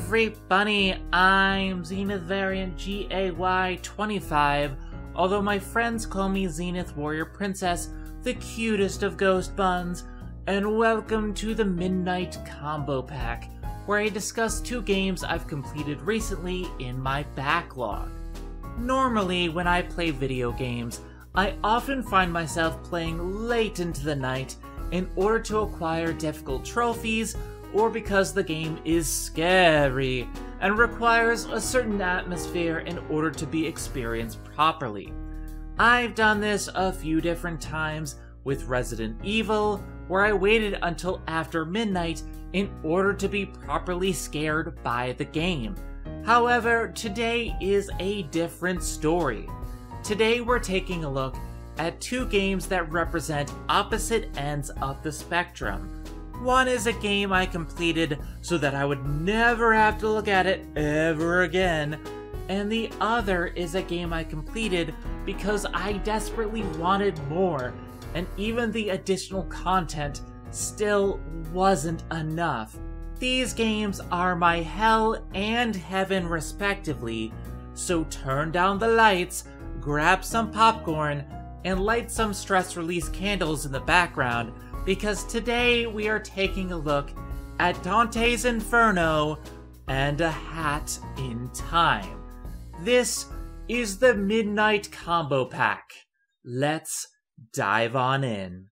everybody, I'm Zenith variant GAY25, although my friends call me Zenith Warrior Princess, the cutest of ghost buns, and welcome to the Midnight Combo Pack, where I discuss 2 games I've completed recently in my backlog. Normally, when I play video games, I often find myself playing late into the night in order to acquire difficult trophies, or because the game is scary and requires a certain atmosphere in order to be experienced properly. I've done this a few different times with Resident Evil, where I waited until after midnight in order to be properly scared by the game. However, today is a different story. Today we're taking a look at 2 games that represent opposite ends of the spectrum. One is a game I completed so that I would never have to look at it ever again, and the other is a game I completed because I desperately wanted more, and even the additional content still wasn't enough. These games are my hell and heaven respectively, so turn down the lights, grab some popcorn, and light some stress release candles in the background, because today we are taking a look at Dante's Inferno and A Hat in Time. This is the Midnight Combo Pack. Let's dive on in.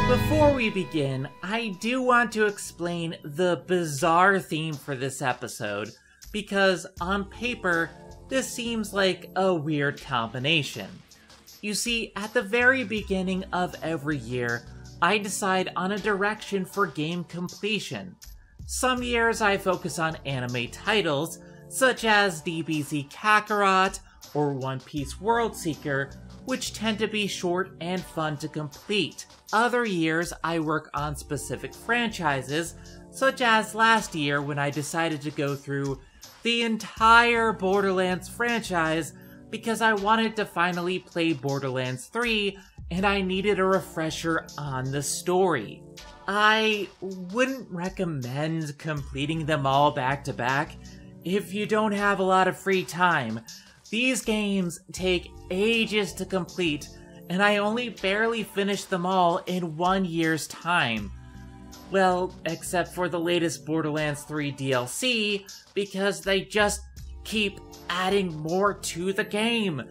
Before we begin, I do want to explain the bizarre theme for this episode, because on paper, this seems like a weird combination. You see, at the very beginning of every year, I decide on a direction for game completion. Some years I focus on anime titles, such as DBZ Kakarot or One Piece World Seeker, which tend to be short and fun to complete. Other years, I work on specific franchises, such as last year when I decided to go through the entire Borderlands franchise because I wanted to finally play Borderlands 3 and I needed a refresher on the story. I wouldn't recommend completing them all back to back if you don't have a lot of free time. These games take ages to complete, and I only barely finished them all in 1 year's time. Well, except for the latest Borderlands 3 DLC, because they just keep adding more to the game.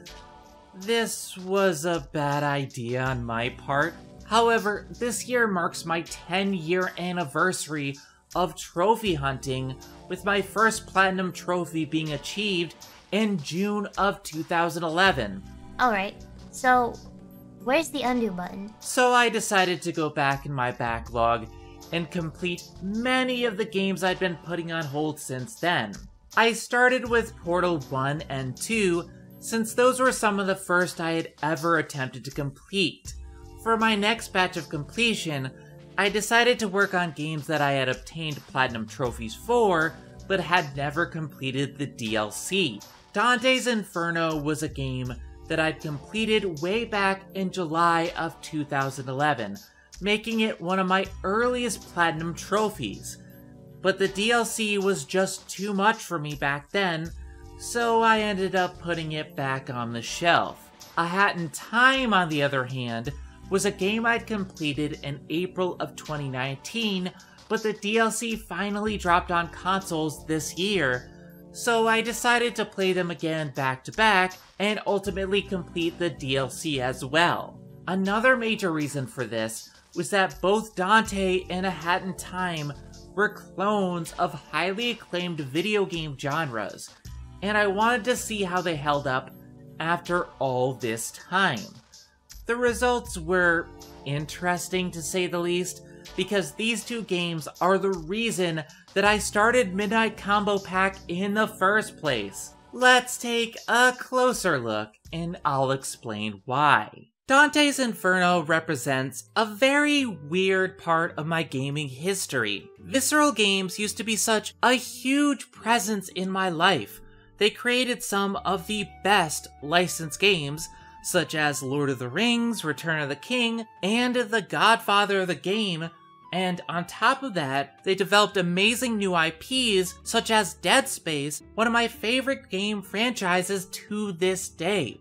This was a bad idea on my part. However, this year marks my 10-year anniversary of trophy hunting, with my first platinum trophy being achieved in June of 2011. Alright, so where's the undo button? So I decided to go back in my backlog and complete many of the games I'd been putting on hold since then. I started with Portal 1 and 2, since those were some of the first I had ever attempted to complete. For my next batch of completion, I decided to work on games that I had obtained platinum trophies for, but had never completed the DLC. Dante's Inferno was a game that I'd completed way back in July of 2011, making it one of my earliest platinum trophies. But the DLC was just too much for me back then, so I ended up putting it back on the shelf. A Hat in Time, on the other hand, was a game I'd completed in April of 2019, but the DLC finally dropped on consoles this year, so I decided to play them again back to back and ultimately complete the DLC as well. Another major reason for this was that both Dante and A Hat in Time were clones of highly acclaimed video game genres, and I wanted to see how they held up after all this time. The results were interesting to say the least, because these 2 games are the reason that I started Midnight Combo Pack in the first place. Let's take a closer look, and I'll explain why. Dante's Inferno represents a very weird part of my gaming history. Visceral games used to be such a huge presence in my life. They created some of the best licensed games, such as Lord of the Rings, Return of the King, and The Godfather of the Game, and on top of that, they developed amazing new IPs such as Dead Space, one of my favorite game franchises to this day.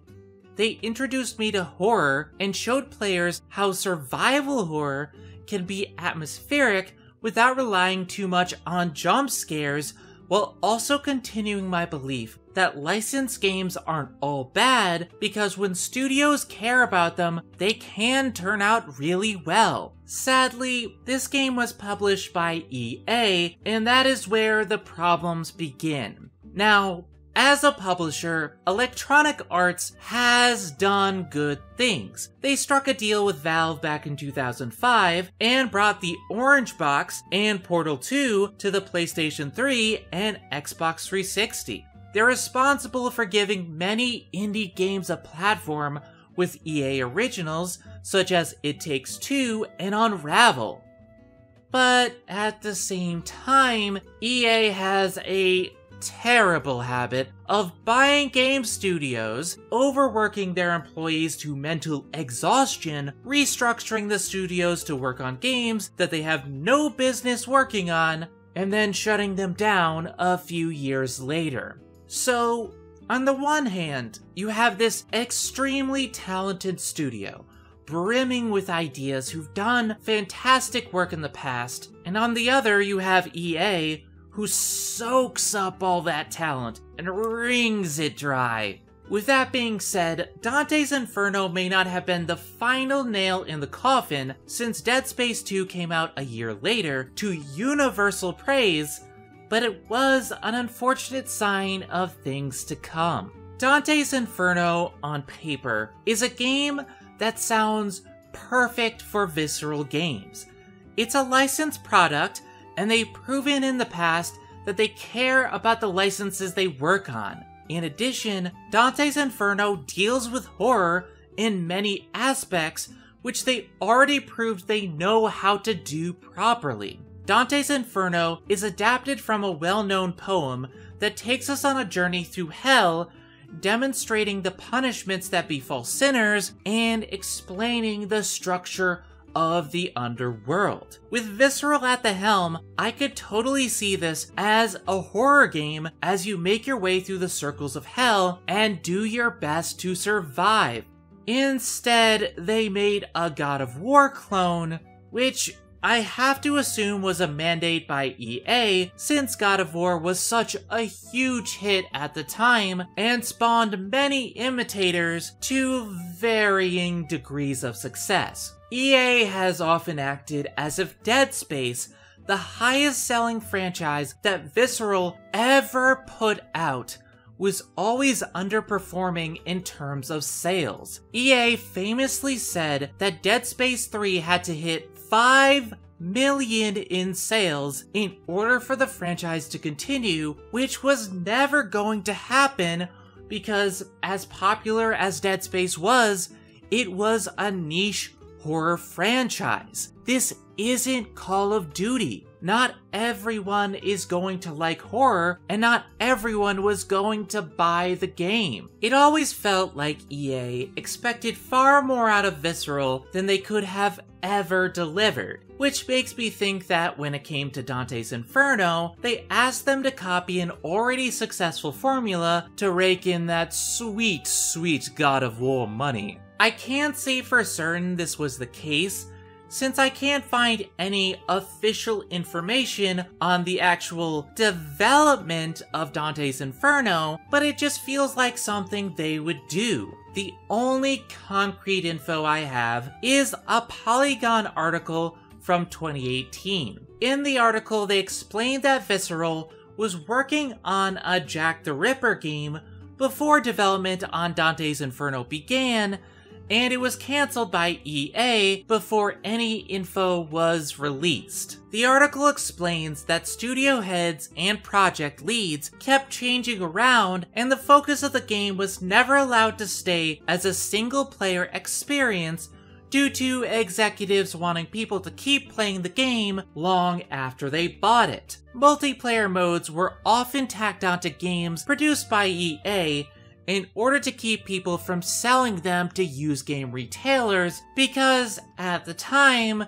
They introduced me to horror and showed players how survival horror can be atmospheric without relying too much on jump scares, while also continuing my belief that licensed games aren't all bad, because when studios care about them, they can turn out really well. Sadly, this game was published by EA, and that is where the problems begin. Now, as a publisher, Electronic Arts has done good things. They struck a deal with Valve back in 2005 and brought the Orange Box and Portal 2 to the PlayStation 3 and Xbox 360. They're responsible for giving many indie games a platform with EA originals such as It Takes Two and Unravel. But at the same time, EA has a terrible habit of buying game studios, overworking their employees to mental exhaustion, restructuring the studios to work on games that they have no business working on, and then shutting them down a few years later. So, on the one hand, you have this extremely talented studio, brimming with ideas who've done fantastic work in the past, and on the other you have EA, who soaks up all that talent and wrings it dry. With that being said, Dante's Inferno may not have been the final nail in the coffin, since Dead Space 2 came out a year later to universal praise, but it was an unfortunate sign of things to come. Dante's Inferno, on paper, is a game that sounds perfect for Visceral games. It's a licensed product, and they've proven in the past that they care about the licenses they work on. In addition, Dante's Inferno deals with horror in many aspects, which they already proved they know how to do properly. Dante's Inferno is adapted from a well-known poem that takes us on a journey through hell, demonstrating the punishments that befall sinners and explaining the structure of the underworld. With Visceral at the helm, I could totally see this as a horror game as you make your way through the circles of hell and do your best to survive. Instead, they made a God of War clone, which I have to assume was a mandate by EA, since God of War was such a huge hit at the time and spawned many imitators to varying degrees of success. EA has often acted as if Dead Space, the highest selling franchise that Visceral ever put out, was always underperforming in terms of sales. EA famously said that Dead Space 3 had to hit 5 million in sales in order for the franchise to continue, which was never going to happen because, as popular as Dead Space was, it was a niche horror franchise. This isn't Call of Duty. Not everyone is going to like horror, and not everyone was going to buy the game. It always felt like EA expected far more out of Visceral than they could have ever delivered, which makes me think that when it came to Dante's Inferno, they asked them to copy an already successful formula to rake in that sweet, sweet God of War money. I can't say for certain this was the case, since I can't find any official information on the actual development of Dante's Inferno, but it just feels like something they would do. The only concrete info I have is a Polygon article from 2018. In the article, they explained that Visceral was working on a Jack the Ripper game before development on Dante's Inferno began, and it was cancelled by EA before any info was released. The article explains that studio heads and project leads kept changing around, and the focus of the game was never allowed to stay as a single-player experience due to executives wanting people to keep playing the game long after they bought it. Multiplayer modes were often tacked onto games produced by EA in order to keep people from selling them to used game retailers, because at the time,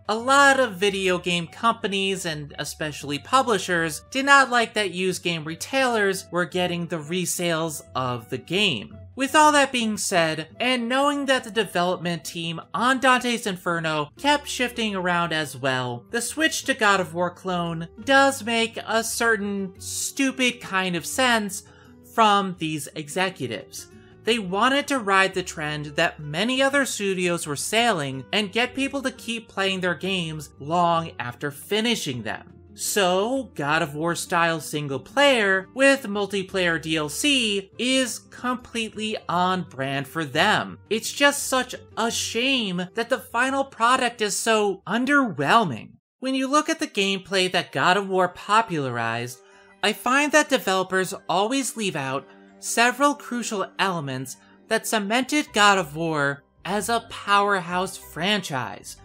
a lot of video game companies, and especially publishers, did not like that used game retailers were getting the resales of the game. With all that being said, and knowing that the development team on Dante's Inferno kept shifting around as well, the switch to God of War clone does make a certain stupid kind of sense from these executives. They wanted to ride the trend that many other studios were sailing and get people to keep playing their games long after finishing them. So, God of War style single player with multiplayer DLC is completely on brand for them. It's just such a shame that the final product is so underwhelming. When you look at the gameplay that God of War popularized, I find that developers always leave out several crucial elements that cemented God of War as a powerhouse franchise.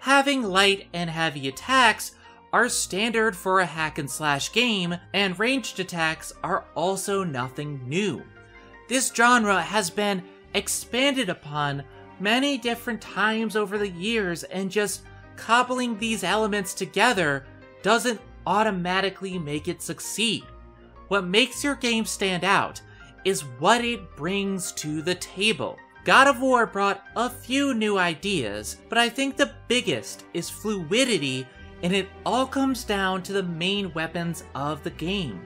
Having light and heavy attacks are standard for a hack-and-slash game, and ranged attacks are also nothing new. This genre has been expanded upon many different times over the years, and just cobbling these elements together doesn't automatically make it succeed. What makes your game stand out is what it brings to the table. God of War brought a few new ideas, but I think the biggest is fluidity, and it all comes down to the main weapons of the game,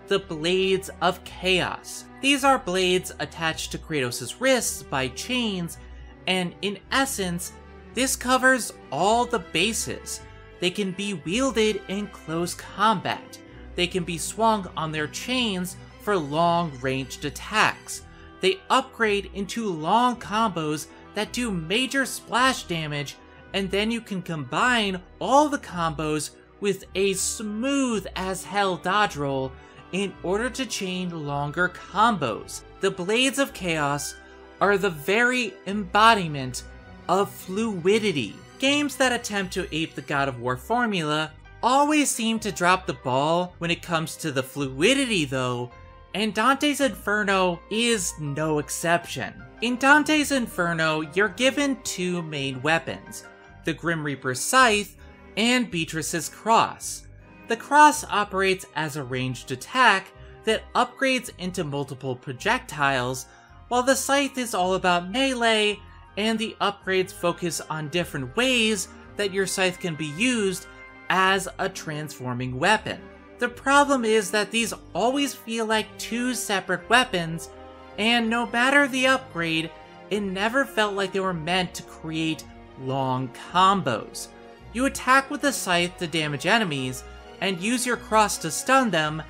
the Blades of Chaos. These are blades attached to Kratos' wrists by chains, and in essence, this covers all the bases. They can be wielded in close combat. They can be swung on their chains for long-ranged attacks. They upgrade into long combos that do major splash damage, and then you can combine all the combos with a smooth-as-hell dodge roll in order to chain longer combos. The Blades of Chaos are the very embodiment of fluidity. Games that attempt to ape the God of War formula always seem to drop the ball when it comes to the fluidity though, and Dante's Inferno is no exception. In Dante's Inferno, you're given two main weapons, the Grim Reaper's Scythe and Beatrice's Cross. The Cross operates as a ranged attack that upgrades into multiple projectiles, while the Scythe is all about melee, and the upgrades focus on different ways that your Scythe can be used as a transforming weapon. The problem is that these always feel like two separate weapons, and no matter the upgrade, it never felt like they were meant to create long combos. You attack with the Scythe to damage enemies, and use your Cross to stun them,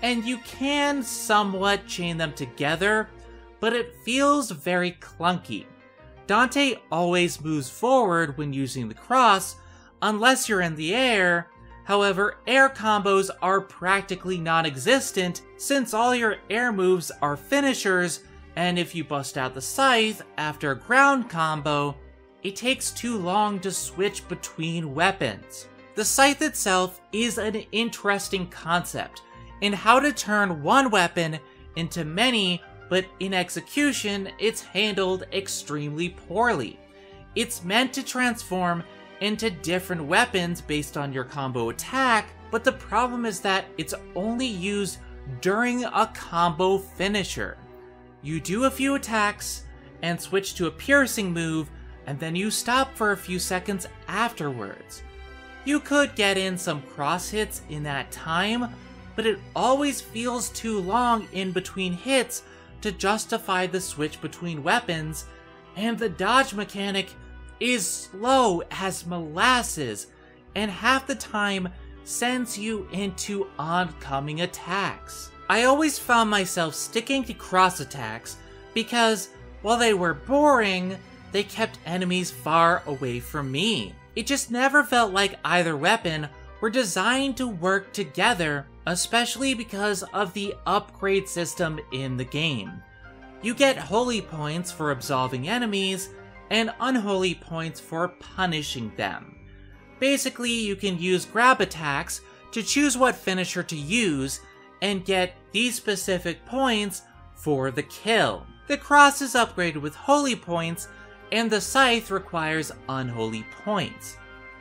and you can somewhat chain them together, but it feels very clunky. Dante always moves forward when using the Cross, unless you're in the air. However, air combos are practically non-existent since all your air moves are finishers, and if you bust out the Scythe after a ground combo, it takes too long to switch between weapons. The Scythe itself is an interesting concept in how to turn one weapon into many, but in execution, it's handled extremely poorly. It's meant to transform into different weapons based on your combo attack, but the problem is that it's only used during a combo finisher. You do a few attacks and switch to a piercing move, and then you stop for a few seconds afterwards. You could get in some cross hits in that time, but it always feels too long in between hits to justify the switch between weapons, and the dodge mechanic is slow as molasses, and half the time sends you into oncoming attacks. I always found myself sticking to cross attacks because, while they were boring, they kept enemies far away from me. It just never felt like either weapon were designed to work together, especially because of the upgrade system in the game. You get holy points for absolving enemies, and unholy points for punishing them. Basically, you can use grab attacks to choose what finisher to use, and get these specific points for the kill. The cross is upgraded with holy points, and the scythe requires unholy points.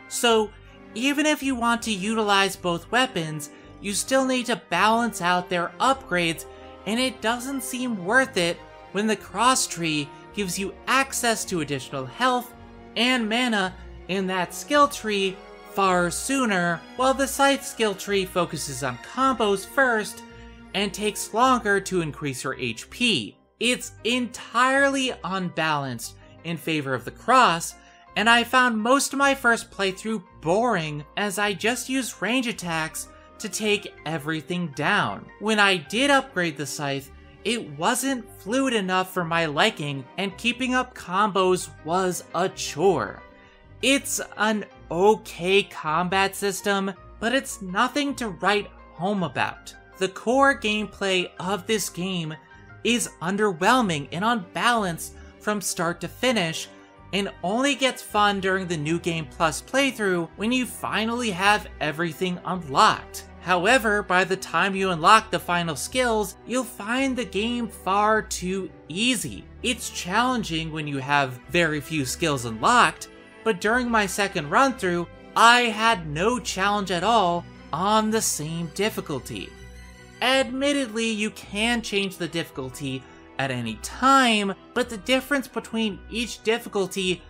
So, even if you want to utilize both weapons, you still need to balance out their upgrades, and it doesn't seem worth it when the cross tree gives you access to additional health and mana in that skill tree far sooner, while the scythe skill tree focuses on combos first and takes longer to increase your HP. It's entirely unbalanced in favor of the cross, and I found most of my first playthrough boring as I just used range attacks to take everything down. When I did upgrade the scythe, it wasn't fluid enough for my liking, and keeping up combos was a chore. It's an okay combat system, but it's nothing to write home about. The core gameplay of this game is underwhelming and unbalanced from start to finish, and only gets fun during the New Game Plus playthrough when you finally have everything unlocked. However, by the time you unlock the final skills, you'll find the game far too easy. It's challenging when you have very few skills unlocked, but during my second run through, I had no challenge at all on the same difficulty. Admittedly, you can change the difficulty at any time, but the difference between each difficulty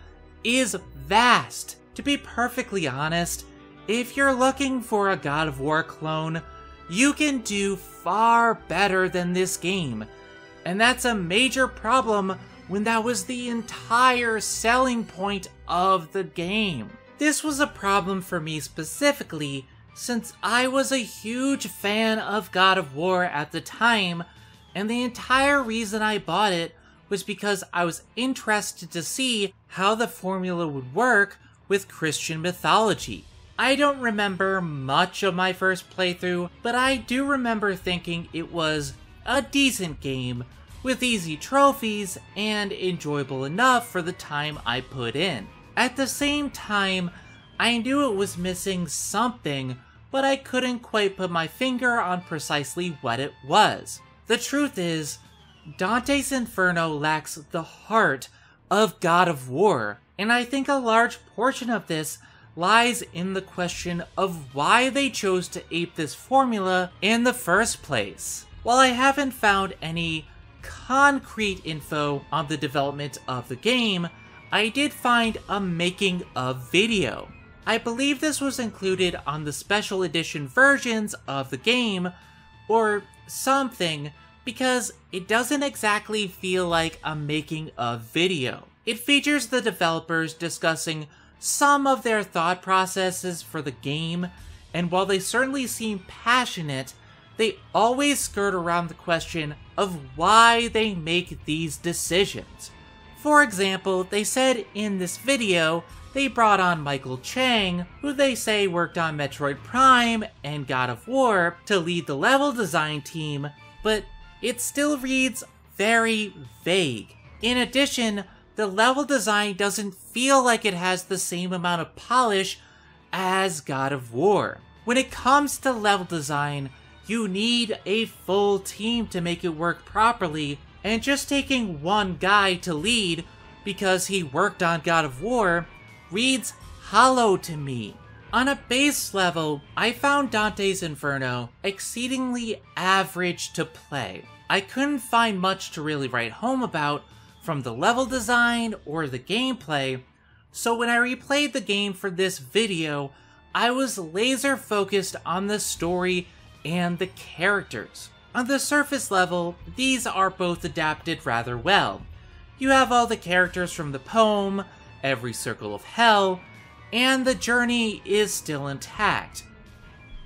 is vast. To be perfectly honest, if you're looking for a God of War clone, you can do far better than this game, and that's a major problem when that was the entire selling point of the game. This was a problem for me specifically, since I was a huge fan of God of War at the time, and the entire reason I bought it was because I was interested to see how the formula would work with Christian mythology. I don't remember much of my first playthrough, but I do remember thinking it was a decent game with easy trophies and enjoyable enough for the time I put in. At the same time, I knew it was missing something, but I couldn't quite put my finger on precisely what it was. The truth is, Dante's Inferno lacks the heart of God of War, and I think a large portion of this lies in the question of why they chose to ape this formula in the first place. While I haven't found any concrete info on the development of the game, I did find a making of video. I believe this was included on the special edition versions of the game, or something, because it doesn't exactly feel like a making of video. It features the developers discussing some of their thought processes for the game, and while they certainly seem passionate, they always skirt around the question of why they make these decisions. For example, they said in this video they brought on Michael Chang, who they say worked on Metroid Prime and God of War, to lead the level design team, but it still reads very vague. In addition, the level design doesn't feel like it has the same amount of polish as God of War. When it comes to level design, you need a full team to make it work properly, and just taking one guy to lead because he worked on God of War reads hollow to me. On a base level, I found Dante's Inferno exceedingly average to play. I couldn't find much to really write home about from the level design or the gameplay, so when I replayed the game for this video, I was laser focused on the story and the characters. On the surface level, these are both adapted rather well. You have all the characters from the poem, Every Circle of Hell, and the journey is still intact.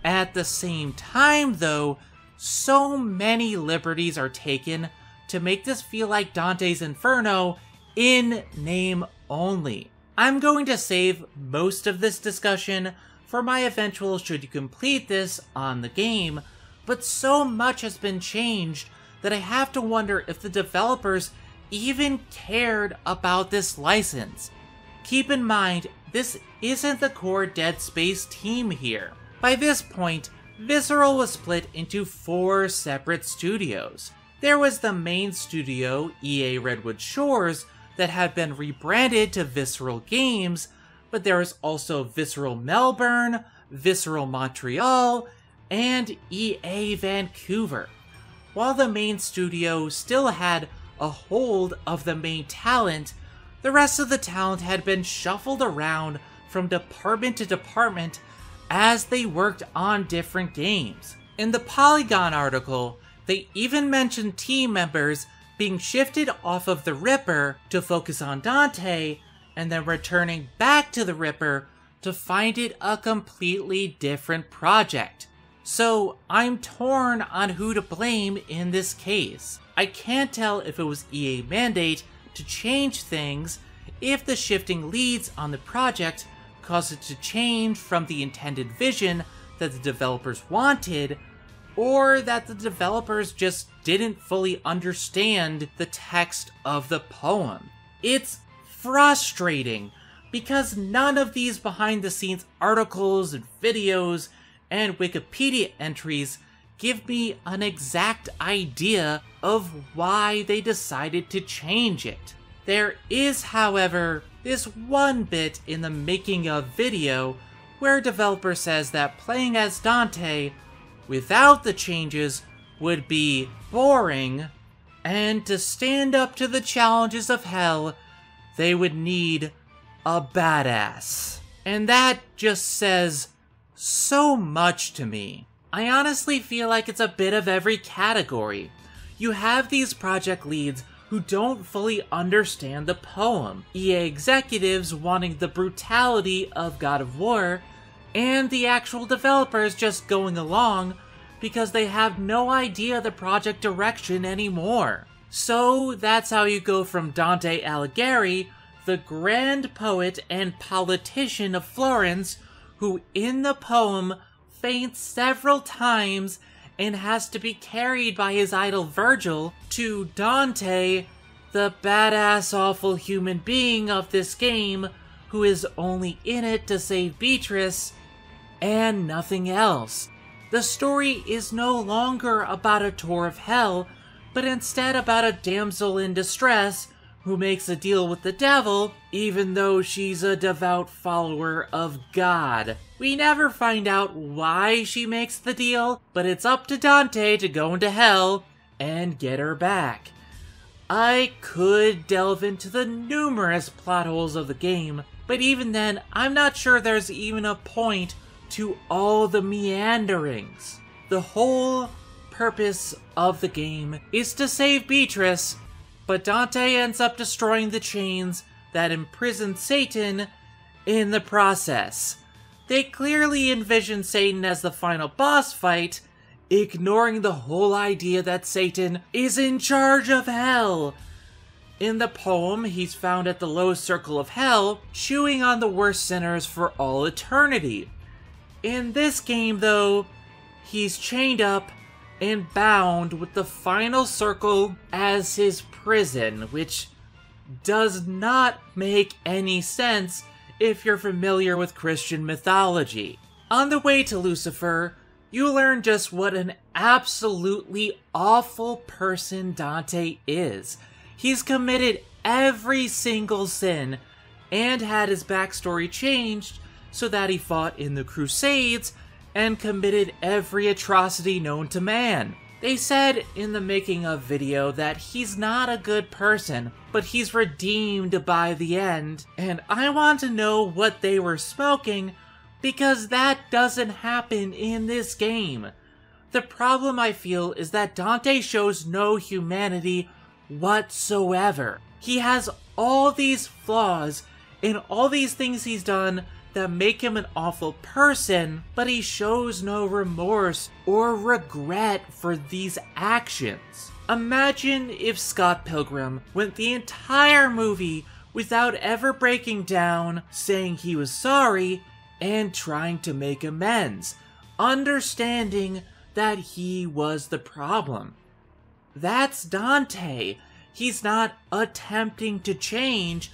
At the same time though, so many liberties are taken to make this feel like Dante's Inferno in name only. I'm going to save most of this discussion for my eventual should you complete this on the game, but so much has been changed that I have to wonder if the developers even cared about this license. Keep in mind, this isn't the core Dead Space team here. By this point, Visceral was split into 4 separate studios. There was the main studio, EA Redwood Shores, that had been rebranded to Visceral Games, but there was also Visceral Melbourne, Visceral Montreal, and EA Vancouver. While the main studio still had a hold of the main talent, the rest of the talent had been shuffled around from department to department as they worked on different games. In the Polygon article, they even mentioned team members being shifted off of the Ripper to focus on Dante, and then returning back to the Ripper to find it a completely different project. So I'm torn on who to blame in this case. I can't tell if it was EA mandate to change things, if the shifting leads on the project caused it to change from the intended vision that the developers wanted, or that the developers just didn't fully understand the text of the poem. It's frustrating, because none of these behind-the-scenes articles and videos and Wikipedia entries give me an exact idea of why they decided to change it. There is, however, this one bit in the making of video where a developer says that playing as Dante without the changes would be boring, and to stand up to the challenges of hell, they would need a badass. And that just says so much to me. I honestly feel like it's a bit of every category. You have these project leads who don't fully understand the poem, EA executives wanting the brutality of God of War, and the actual developers just going along because they have no idea the project direction anymore. So that's how you go from Dante Alighieri, the grand poet and politician of Florence, who in the poem faints several times and has to be carried by his idol Virgil, to Dante, the badass awful human being of this game, who is only in it to save Beatrice and nothing else. The story is no longer about a tour of hell, but instead about a damsel in distress who makes a deal with the devil, even though she's a devout follower of God. We never find out why she makes the deal, but it's up to Dante to go into hell and get her back. I could delve into the numerous plot holes of the game, but even then, I'm not sure there's even a point to all the meanderings. The whole purpose of the game is to save Beatrice, but Dante ends up destroying the chains that imprison Satan in the process. They clearly envision Satan as the final boss fight, ignoring the whole idea that Satan is in charge of hell. In the poem, he's found at the low circle of hell, chewing on the worst sinners for all eternity. In this game, though, he's chained up and bound with the final circle as his prison, which does not make any sense if you're familiar with Christian mythology. On the way to Lucifer, you learn just what an absolutely awful person Dante is. He's committed every single sin and had his backstory changed so that he fought in the Crusades and committed every atrocity known to man. They said in the making of video that he's not a good person, but he's redeemed by the end, and I want to know what they were smoking, because that doesn't happen in this game. The problem I feel is that Dante shows no humanity whatsoever. He has all these flaws and all these things he's done that make him an awful person, but he shows no remorse or regret for these actions. Imagine if Scott Pilgrim went the entire movie without ever breaking down, saying he was sorry, and trying to make amends, understanding that he was the problem. That's Dante. He's not attempting to change,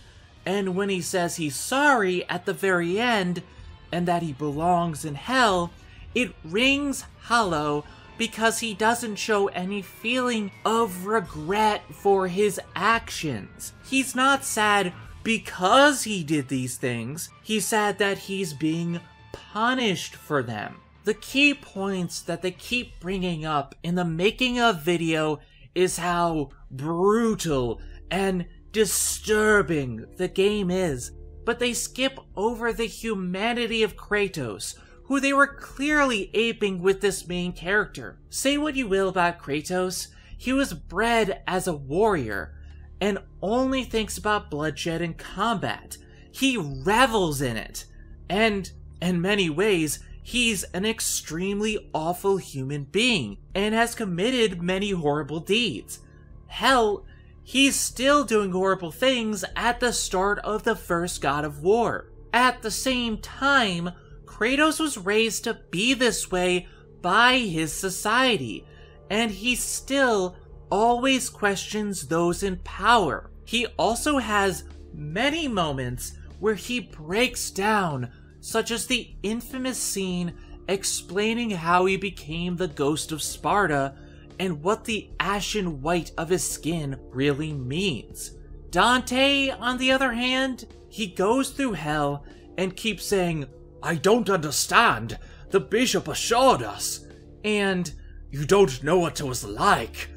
and when he says he's sorry at the very end, and that he belongs in hell, it rings hollow because he doesn't show any feeling of regret for his actions. He's not sad because he did these things, he's sad that he's being punished for them. The key points that they keep bringing up in the making of video is how brutal and disturbing the game is, but they skip over the humanity of Kratos, who they were clearly aping with this main character. Say what you will about Kratos, he was bred as a warrior, and only thinks about bloodshed and combat. He revels in it, and in many ways, he's an extremely awful human being, and has committed many horrible deeds. Hell, he's still doing horrible things at the start of the first God of War. At the same time, Kratos was raised to be this way by his society, and he still always questions those in power. He also has many moments where he breaks down, such as the infamous scene explaining how he became the ghost of Sparta and what the ashen white of his skin really means. Dante, on the other hand, he goes through hell and keeps saying, "I don't understand. The bishop assured us." And, "You don't know what it was like."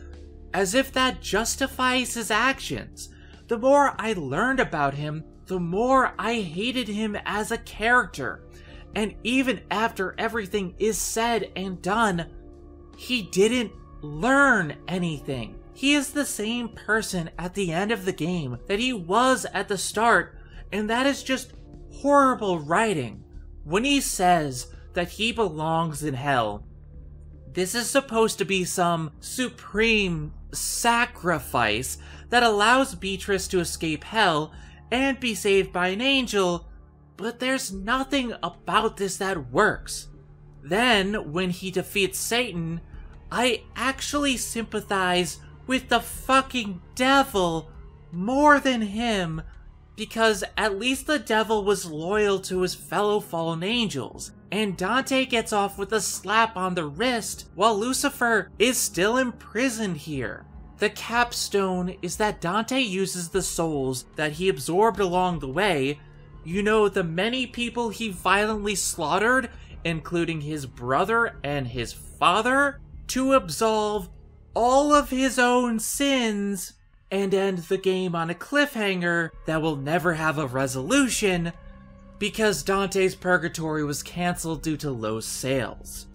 As if that justifies his actions. The more I learned about him, the more I hated him as a character. And even after everything is said and done, he didn't learn anything. He is the same person at the end of the game that he was at the start, and that is just horrible writing. When he says that he belongs in hell, this is supposed to be some supreme sacrifice that allows Beatrice to escape hell and be saved by an angel, but there's nothing about this that works. Then, when he defeats Satan, I actually sympathize with the fucking devil more than him, because at least the devil was loyal to his fellow fallen angels, and Dante gets off with a slap on the wrist while Lucifer is still imprisoned here. The capstone is that Dante uses the souls that he absorbed along the way, you know, the many people he violently slaughtered, including his brother and his father, to absolve all of his own sins and end the game on a cliffhanger that will never have a resolution because Dante's Purgatory was cancelled due to low sales.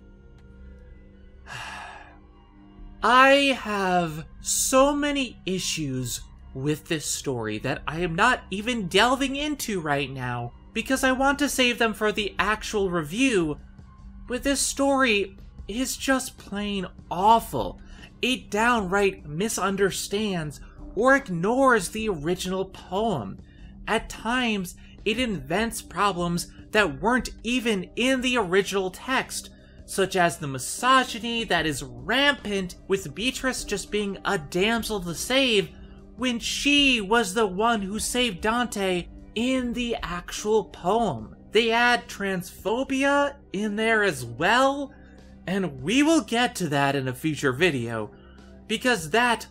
I have so many issues with this story that I am not even delving into right now because I want to save them for the actual review, but this story is just plain awful. It downright misunderstands or ignores the original poem. At times, it invents problems that weren't even in the original text, such as the misogyny that is rampant with Beatrice just being a damsel to save when she was the one who saved Dante in the actual poem. They add transphobia in there as well, and we will get to that in a future video, because that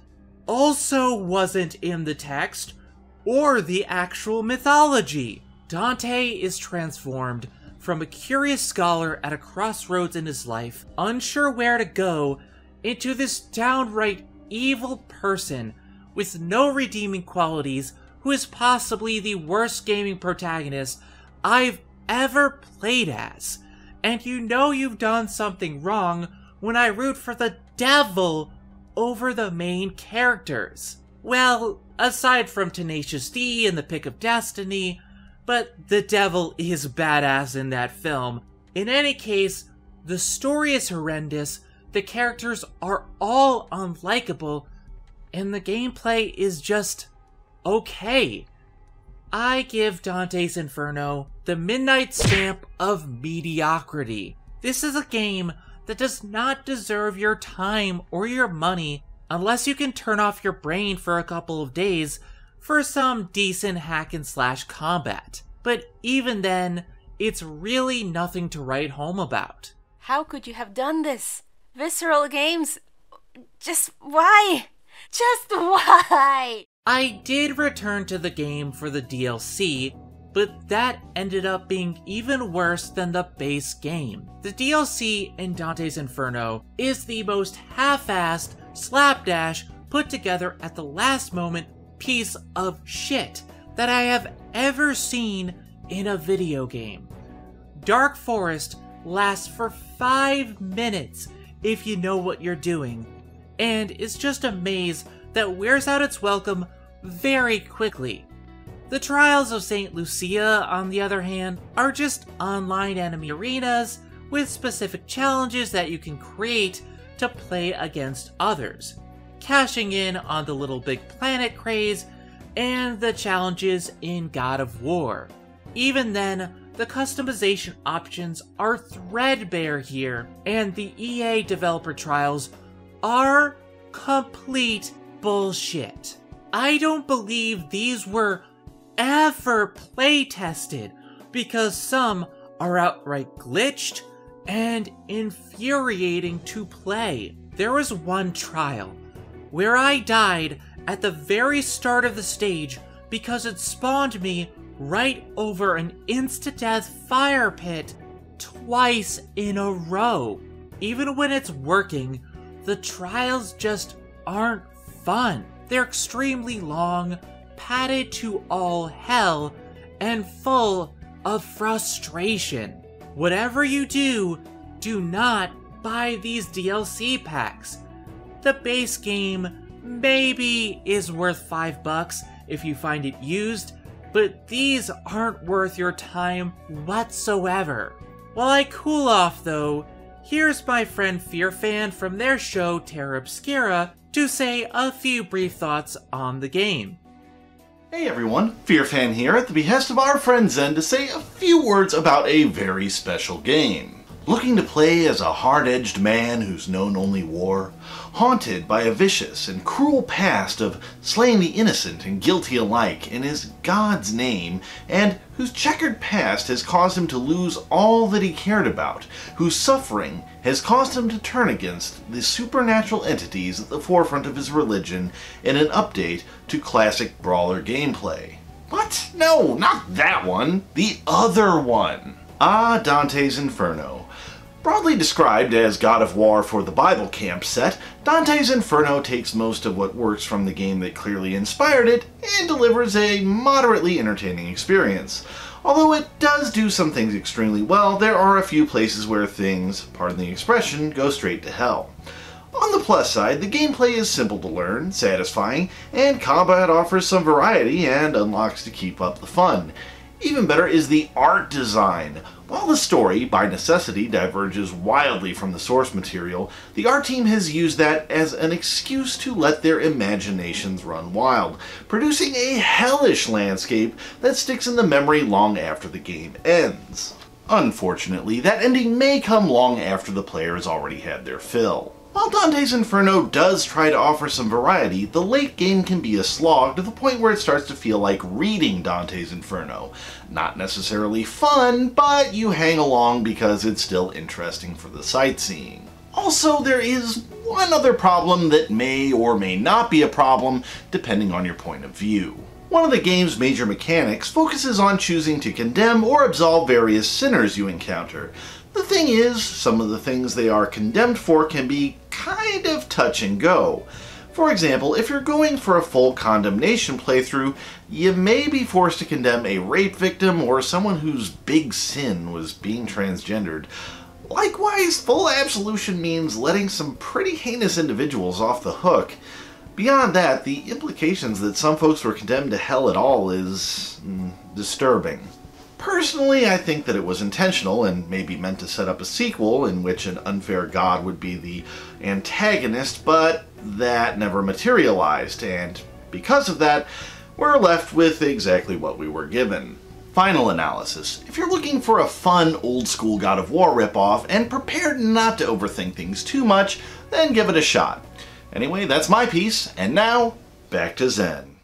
also wasn't in the text or the actual mythology. Dante is transformed from a curious scholar at a crossroads in his life, unsure where to go, into this downright evil person with no redeeming qualities who is possibly the worst gaming protagonist I've ever played as. And you know you've done something wrong when I root for the devil over the main characters. Well, aside from Tenacious D and the Pick of Destiny, but the devil is badass in that film. In any case, the story is horrendous, the characters are all unlikable, and the gameplay is just okay. I give Dante's Inferno the midnight stamp of mediocrity. This is a game that does not deserve your time or your money unless you can turn off your brain for a couple of days for some decent hack and slash combat. But even then, it's really nothing to write home about. How could you have done this? Visceral Games? Just why? Just why? I did return to the game for the DLC, but that ended up being even worse than the base game. The DLC in Dante's Inferno is the most half-assed, slapdash, put together at the last moment piece of shit that I have ever seen in a video game. Dark Forest lasts for 5 minutes if you know what you're doing, and it's just a maze that wears out its welcome very quickly. The Trials of St. Lucia, on the other hand, are just online enemy arenas with specific challenges that you can create to play against others, cashing in on the Little Big Planet craze and the challenges in God of War. Even then, the customization options are threadbare here, and the EA developer trials are complete bullshit. I don't believe these were ever play tested, because some are outright glitched and infuriating to play. There was one trial where I died at the very start of the stage because it spawned me right over an insta-death fire pit twice in a row. Even when it's working, the trials just aren't fun. They're extremely long, padded to all hell, and full of frustration. Whatever you do, do not buy these DLC packs. The base game maybe is worth $5 if you find it used, but these aren't worth your time whatsoever. While I cool off though, here's my friend FearFan from their show Terra Obscura to say a few brief thoughts on the game. Hey everyone, FearFan here at the behest of our friend Zen to say a few words about a very special game. Looking to play as a hard-edged man who's known only war, haunted by a vicious and cruel past of slaying the innocent and guilty alike in his God's name, and whose checkered past has caused him to lose all that he cared about, whose suffering has caused him to turn against the supernatural entities at the forefront of his religion in an update to classic brawler gameplay. What? No, not that one! The other one! Ah, Dante's Inferno. Broadly described as God of War for the Bible camp set, Dante's Inferno takes most of what works from the game that clearly inspired it and delivers a moderately entertaining experience. Although it does do some things extremely well, there are a few places where things, pardon the expression, go straight to hell. On the plus side, the gameplay is simple to learn, satisfying, and combat offers some variety and unlocks to keep up the fun. Even better is the art design. While the story, by necessity, diverges wildly from the source material, the art team has used that as an excuse to let their imaginations run wild, producing a hellish landscape that sticks in the memory long after the game ends. Unfortunately, that ending may come long after the player has already had their fill. While Dante's Inferno does try to offer some variety, the late game can be a slog to the point where it starts to feel like reading Dante's Inferno. Not necessarily fun, but you hang along because it's still interesting for the sightseeing. Also, there is one other problem that may or may not be a problem, depending on your point of view. One of the game's major mechanics focuses on choosing to condemn or absolve various sinners you encounter. The thing is, some of the things they are condemned for can be kind of touch and go. For example, if you're going for a full condemnation playthrough, you may be forced to condemn a rape victim or someone whose big sin was being transgendered. Likewise, full absolution means letting some pretty heinous individuals off the hook. Beyond that, the implications that some folks were condemned to hell at all is disturbing. Personally, I think that it was intentional and maybe meant to set up a sequel in which an unfair god would be the antagonist, but that never materialized, and because of that, we're left with exactly what we were given. Final analysis. If you're looking for a fun, old-school God of War ripoff and prepared not to overthink things too much, then give it a shot. Anyway, that's my piece, and now, back to Zen.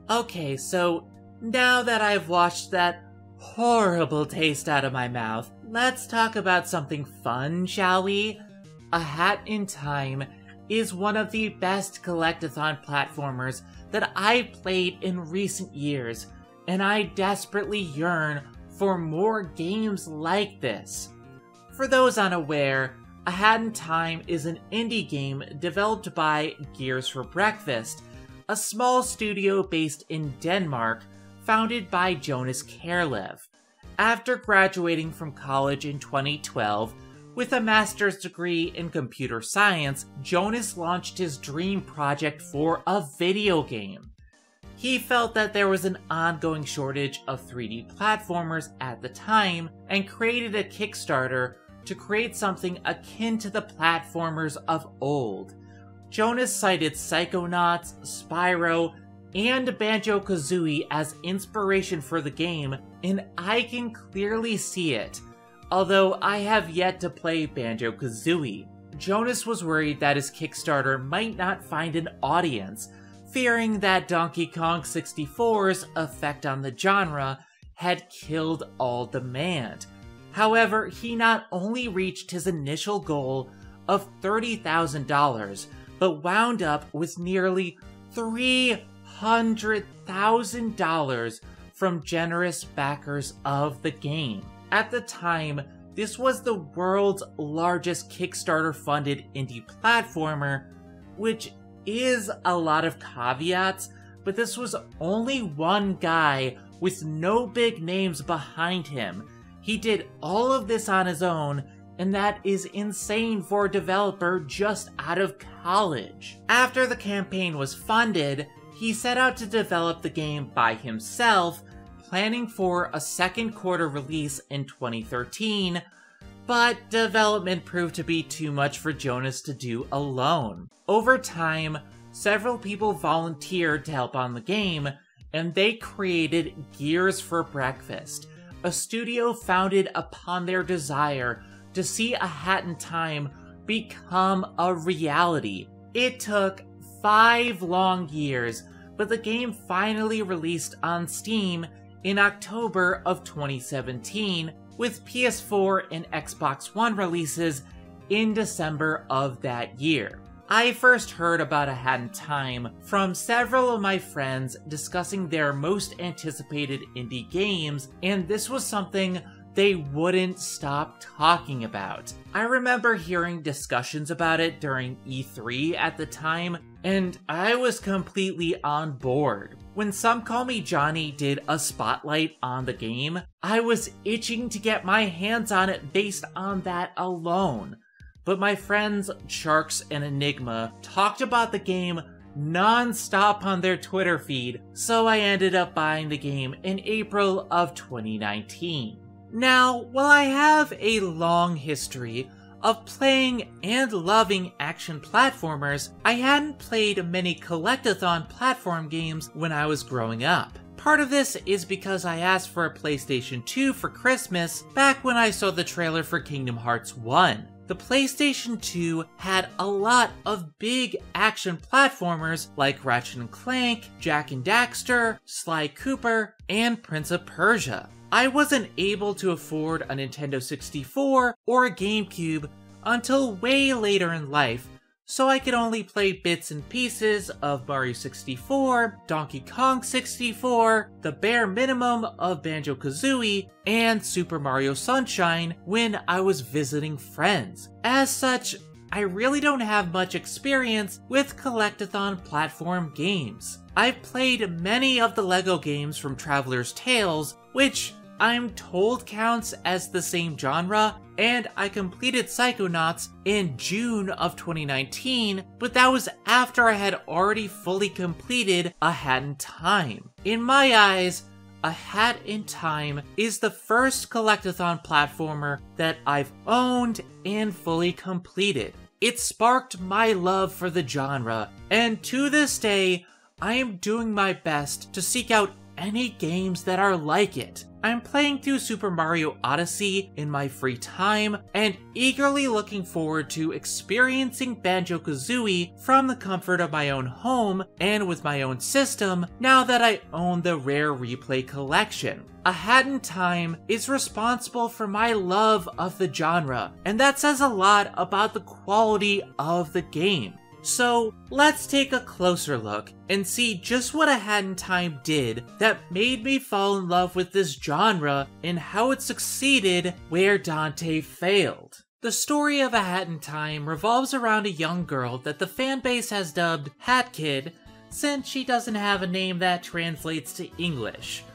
Okay, so now that I've washed that horrible taste out of my mouth, let's talk about something fun, shall we? A Hat in Time is one of the best Collect-a-thon platformers that I've played in recent years, and I desperately yearn for more games like this. For those unaware, A Hat in Time is an indie game developed by Gears for Breakfast, a small studio based in Denmark, founded by Jonas Kerlev. After graduating from college in 2012, with a master's degree in computer science, Jonas launched his dream project for a video game. He felt that there was an ongoing shortage of 3D platformers at the time and created a Kickstarter to create something akin to the platformers of old. Jonas cited Psychonauts, Spyro, and Banjo-Kazooie as inspiration for the game, and I can clearly see it, although I have yet to play Banjo-Kazooie. Jonas was worried that his Kickstarter might not find an audience, fearing that Donkey Kong 64's effect on the genre had killed all demand. However, he not only reached his initial goal of $30,000, but wound up with nearly $300,000 from generous backers of the game. At the time, this was the world's largest Kickstarter-funded indie platformer, which is a lot of caveats, but this was only one guy with no big names behind him. He did all of this on his own, and that is insane for a developer just out of college. After the campaign was funded, he set out to develop the game by himself, planning for a second quarter release in 2013, but development proved to be too much for Jonas to do alone. Over time, several people volunteered to help on the game, and they created Gears for Breakfast, a studio founded upon their desire to see A Hat in Time become a reality. It took 5 long years, but the game finally released on Steam in October of 2017, with PS4 and Xbox One releases in December of that year. I first heard about A Hat in Time from several of my friends discussing their most anticipated indie games, and this was something they wouldn't stop talking about. I remember hearing discussions about it during E3 at the time, and I was completely on board. When Some Call Me Johnny did a spotlight on the game, I was itching to get my hands on it based on that alone. But my friends Sharks and Enigma talked about the game non-stop on their Twitter feed, so I ended up buying the game in April of 2019. Now, while I have a long history of playing and loving action platformers, I hadn't played many Collect-a-thon platform games when I was growing up. Part of this is because I asked for a PlayStation 2 for Christmas back when I saw the trailer for Kingdom Hearts 1. The PlayStation 2 had a lot of big action platformers like Ratchet & Clank, Jak and Daxter, Sly Cooper, and Prince of Persia. I wasn't able to afford a Nintendo 64 or a GameCube until way later in life, so I could only play bits and pieces of Mario 64, Donkey Kong 64, the bare minimum of Banjo-Kazooie, and Super Mario Sunshine when I was visiting friends. As such, I really don't have much experience with Collect-a-thon platform games. I've played many of the LEGO games from Traveler's Tales, which I'm told counts as the same genre, and I completed Psychonauts in June of 2019, but that was after I had already fully completed A Hat in Time. In my eyes, A Hat in Time is the first Collect-a-thon platformer that I've owned and fully completed. It sparked my love for the genre, and to this day, I am doing my best to seek out any games that are like it. I'm playing through Super Mario Odyssey in my free time, and eagerly looking forward to experiencing Banjo-Kazooie from the comfort of my own home and with my own system now that I own the Rare Replay collection. A Hat in Time is responsible for my love of the genre, and that says a lot about the quality of the game. So let's take a closer look and see just what A Hat in Time did that made me fall in love with this genre and how it succeeded where Dante failed. The story of A Hat in Time revolves around a young girl that the fanbase has dubbed Hat Kid since she doesn't have a name that translates to English.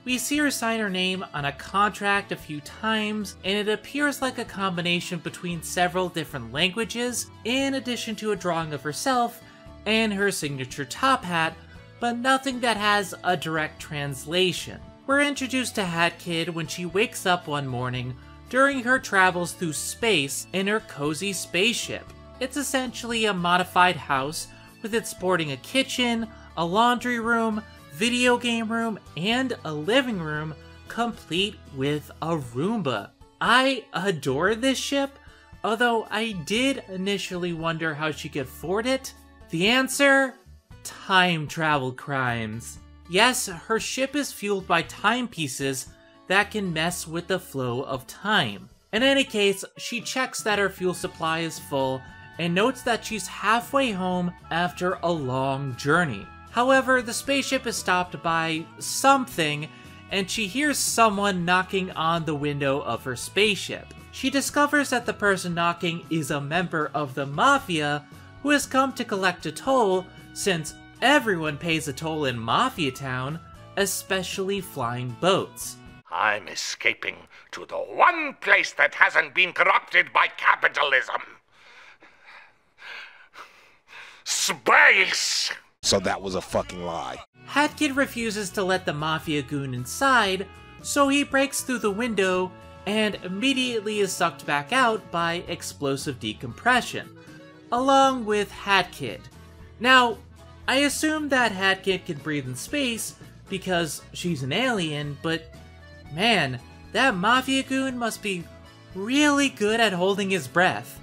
We see her sign her name on a contract a few times, and it appears like a combination between several different languages, in addition to a drawing of herself and her signature top hat, but nothing that has a direct translation. We're introduced to Hat Kid when she wakes up one morning during her travels through space in her cozy spaceship. It's essentially a modified house, with it sporting a kitchen, a laundry room, video game room, and a living room, complete with a Roomba. I adore this ship, although I did initially wonder how she could afford it. The answer? Time travel crimes. Yes, her ship is fueled by timepieces that can mess with the flow of time. In any case, she checks that her fuel supply is full and notes that she's halfway home after a long journey. However, the spaceship is stopped by something, and she hears someone knocking on the window of her spaceship. She discovers that the person knocking is a member of the Mafia who has come to collect a toll, since everyone pays a toll in Mafia Town, especially flying boats. I'm escaping to the one place that hasn't been corrupted by capitalism. Space! So that was a fucking lie. Hat Kid refuses to let the Mafia goon inside, so he breaks through the window and immediately is sucked back out by explosive decompression, along with Hat Kid. Now, I assume that Hat Kid can breathe in space because she's an alien, but man, that Mafia goon must be really good at holding his breath.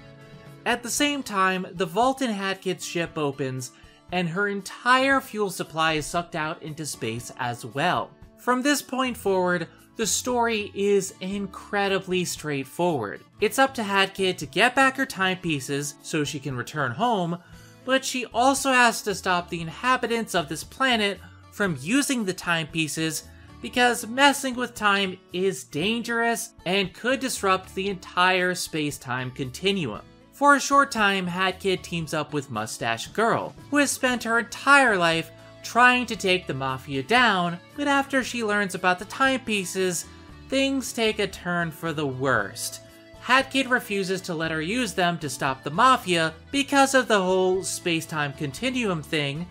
At the same time, the vault in Hat Kid's ship opens, and her entire fuel supply is sucked out into space as well. From this point forward, the story is incredibly straightforward. It's up to Hat Kid to get back her timepieces so she can return home, but she also has to stop the inhabitants of this planet from using the timepieces because messing with time is dangerous and could disrupt the entire space-time continuum. For a short time, Hat Kid teams up with Mustache Girl, who has spent her entire life trying to take the Mafia down, but after she learns about the timepieces, things take a turn for the worst. Hat Kid refuses to let her use them to stop the Mafia because of the whole space-time continuum thing,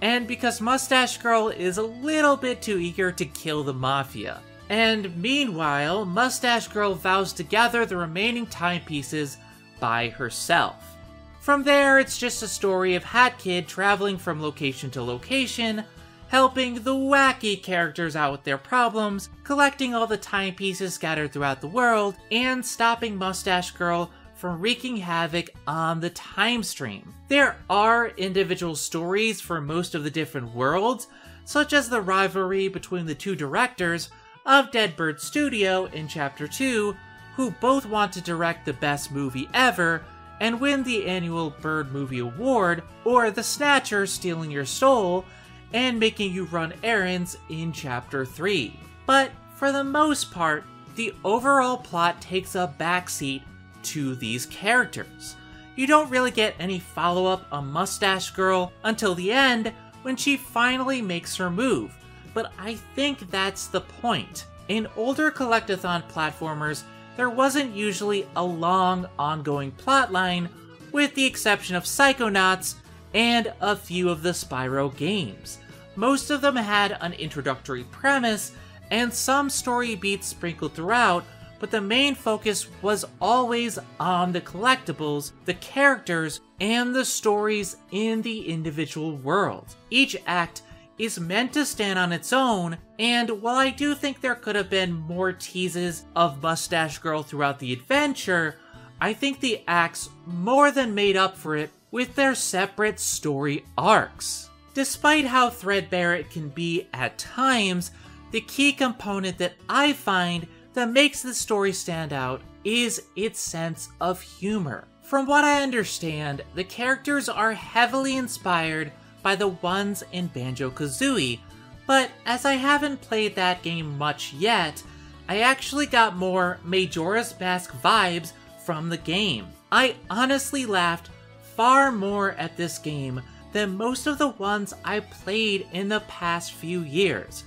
and because Mustache Girl is a little bit too eager to kill the Mafia. And meanwhile, Mustache Girl vows to gather the remaining timepieces by herself. From there, it's just a story of Hat Kid traveling from location to location, helping the wacky characters out with their problems, collecting all the timepieces scattered throughout the world, and stopping Mustache Girl from wreaking havoc on the time stream. There are individual stories for most of the different worlds, such as the rivalry between the two directors of Dead Bird Studio in Chapter 2, who both want to direct the best movie ever and win the annual Bird Movie Award, or The Snatcher stealing your soul and making you run errands in Chapter 3. But for the most part, the overall plot takes a backseat to these characters. You don't really get any follow-up on Mustache Girl until the end when she finally makes her move, but I think that's the point. In older Collect-a-thon platformers, there wasn't usually a long, ongoing plotline, with the exception of Psychonauts and a few of the Spyro games. Most of them had an introductory premise, and some story beats sprinkled throughout, but the main focus was always on the collectibles, the characters, and the stories in the individual world. Each act is meant to stand on its own, and while I do think there could have been more teases of Mustache Girl throughout the adventure, I think the acts more than made up for it with their separate story arcs. Despite how threadbare it can be at times, the key component that I find that makes the story stand out is its sense of humor. From what I understand, the characters are heavily inspired by the ones in Banjo-Kazooie, but as I haven't played that game much yet, I actually got more Majora's Mask vibes from the game. I honestly laughed far more at this game than most of the ones I played in the past few years.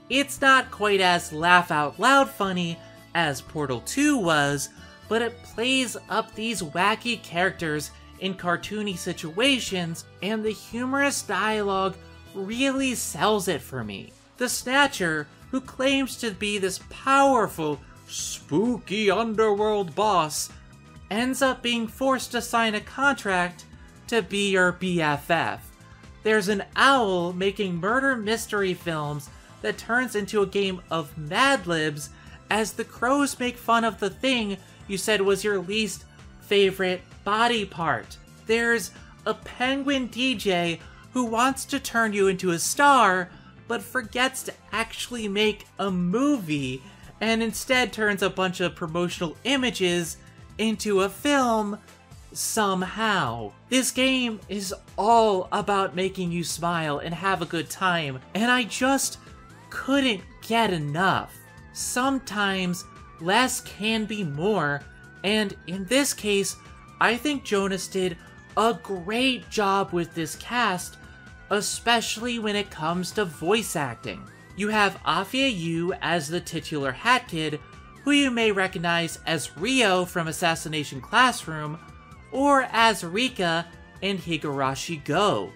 It's not quite as laugh-out-loud funny as Portal 2 was, but it plays up these wacky characters in cartoony situations, and the humorous dialogue really sells it for me. The Snatcher, who claims to be this powerful, spooky underworld boss, ends up being forced to sign a contract to be your BFF. There's an owl making murder mystery films that turns into a game of Mad Libs as the crows make fun of the thing you said was your least favorite body part. There's a penguin DJ who wants to turn you into a star, but forgets to actually make a movie, and instead turns a bunch of promotional images into a film somehow. This game is all about making you smile and have a good time, and I just couldn't get enough. Sometimes less can be more, and in this case, I think Jonas did a great job with this cast, especially when it comes to voice acting. You have Afia Yu as the titular Hat Kid, who you may recognize as Rio from Assassination Classroom, or as Rika in Higurashi Go.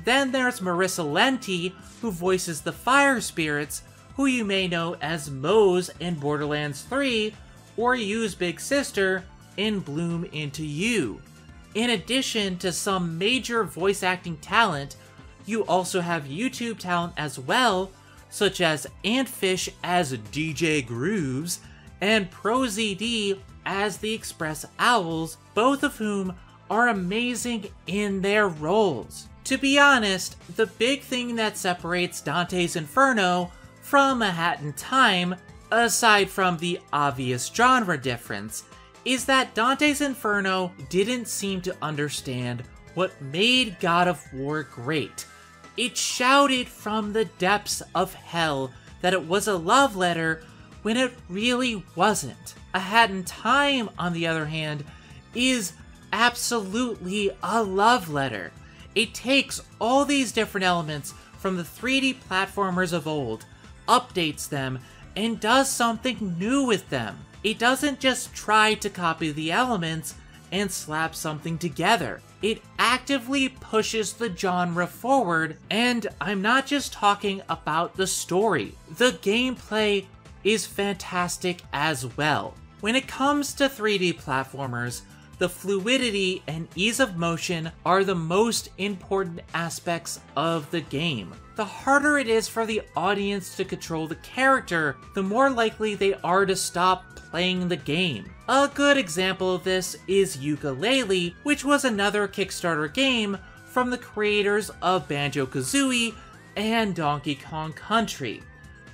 Then there's Marissa Lenti, who voices the Fire Spirits, who you may know as Mose in Borderlands 3, or Yu's big sister in Bloom Into You. In addition to some major voice acting talent, you also have YouTube talent as well, such as Antfish as DJ Grooves, and ProZD as the Express Owls, both of whom are amazing in their roles. To be honest, the big thing that separates Dante's Inferno from A Hat in Time, aside from the obvious genre difference, is that Dante's Inferno didn't seem to understand what made God of War great. It shouted from the depths of hell that it was a love letter when it really wasn't. A Hat in Time, on the other hand, is absolutely a love letter. It takes all these different elements from the 3D platformers of old, updates them, and does something new with them. It doesn't just try to copy the elements and slap something together. It actively pushes the genre forward, and I'm not just talking about the story. The gameplay is fantastic as well. When it comes to 3D platformers, the fluidity and ease of motion are the most important aspects of the game. The harder it is for the audience to control the character, the more likely they are to stop playing the game. A good example of this is Yooka-Laylee, which was another Kickstarter game from the creators of Banjo-Kazooie and Donkey Kong Country.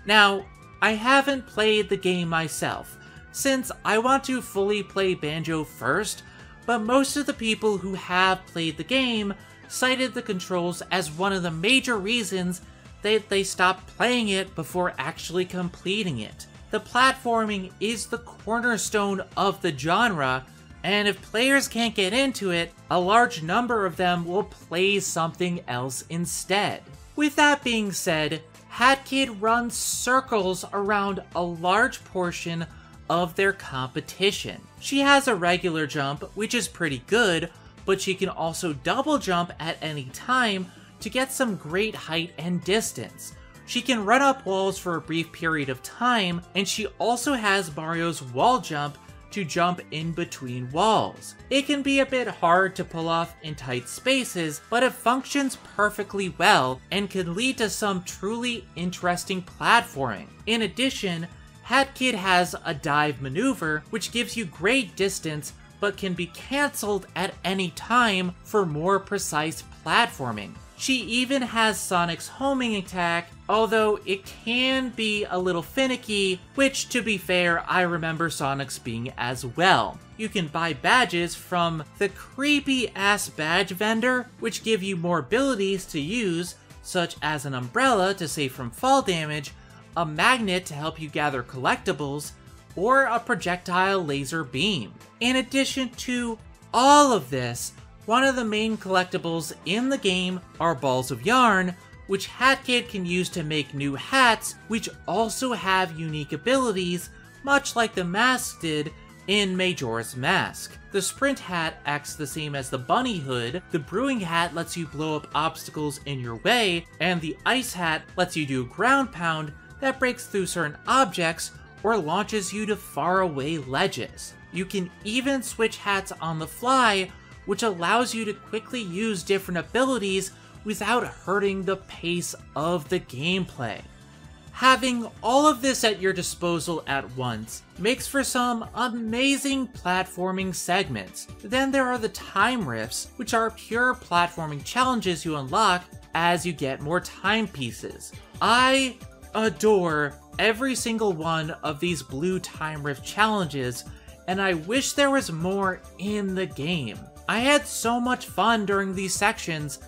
Now, I haven't played the game myself, since I want to fully play Banjo first, but most of the people who have played the game cited the controls as one of the major reasons that they stopped playing it before actually completing it. The platforming is the cornerstone of the genre, and if players can't get into it, a large number of them will play something else instead. With that being said, Hat Kid runs circles around a large portion of their competition. She has a regular jump, which is pretty good, but she can also double jump at any time to get some great height and distance. She can run up walls for a brief period of time, and she also has Mario's wall jump to jump in between walls. It can be a bit hard to pull off in tight spaces, but it functions perfectly well and can lead to some truly interesting platforming. In addition, Hat Kid has a dive maneuver, which gives you great distance but can be cancelled at any time for more precise platforming. She even has Sonic's homing attack, although it can be a little finicky, which, to be fair, I remember Sonic's being as well. You can buy badges from the creepy-ass badge vendor, which give you more abilities to use, such as an umbrella to save from fall damage, a magnet to help you gather collectibles, or a projectile laser beam. In addition to all of this, one of the main collectibles in the game are balls of yarn, which Hat Kid can use to make new hats, which also have unique abilities, much like the mask did in Majora's Mask. The sprint hat acts the same as the bunny hood, the brewing hat lets you blow up obstacles in your way, and the ice hat lets you do a ground pound that breaks through certain objects or launches you to faraway ledges. You can even switch hats on the fly, which allows you to quickly use different abilities without hurting the pace of the gameplay. Having all of this at your disposal at once makes for some amazing platforming segments. Then there are the time rifts, which are pure platforming challenges you unlock as you get more timepieces. I adore every single one of these blue time rift challenges, and I wish there was more in the game. I had so much fun during these sections,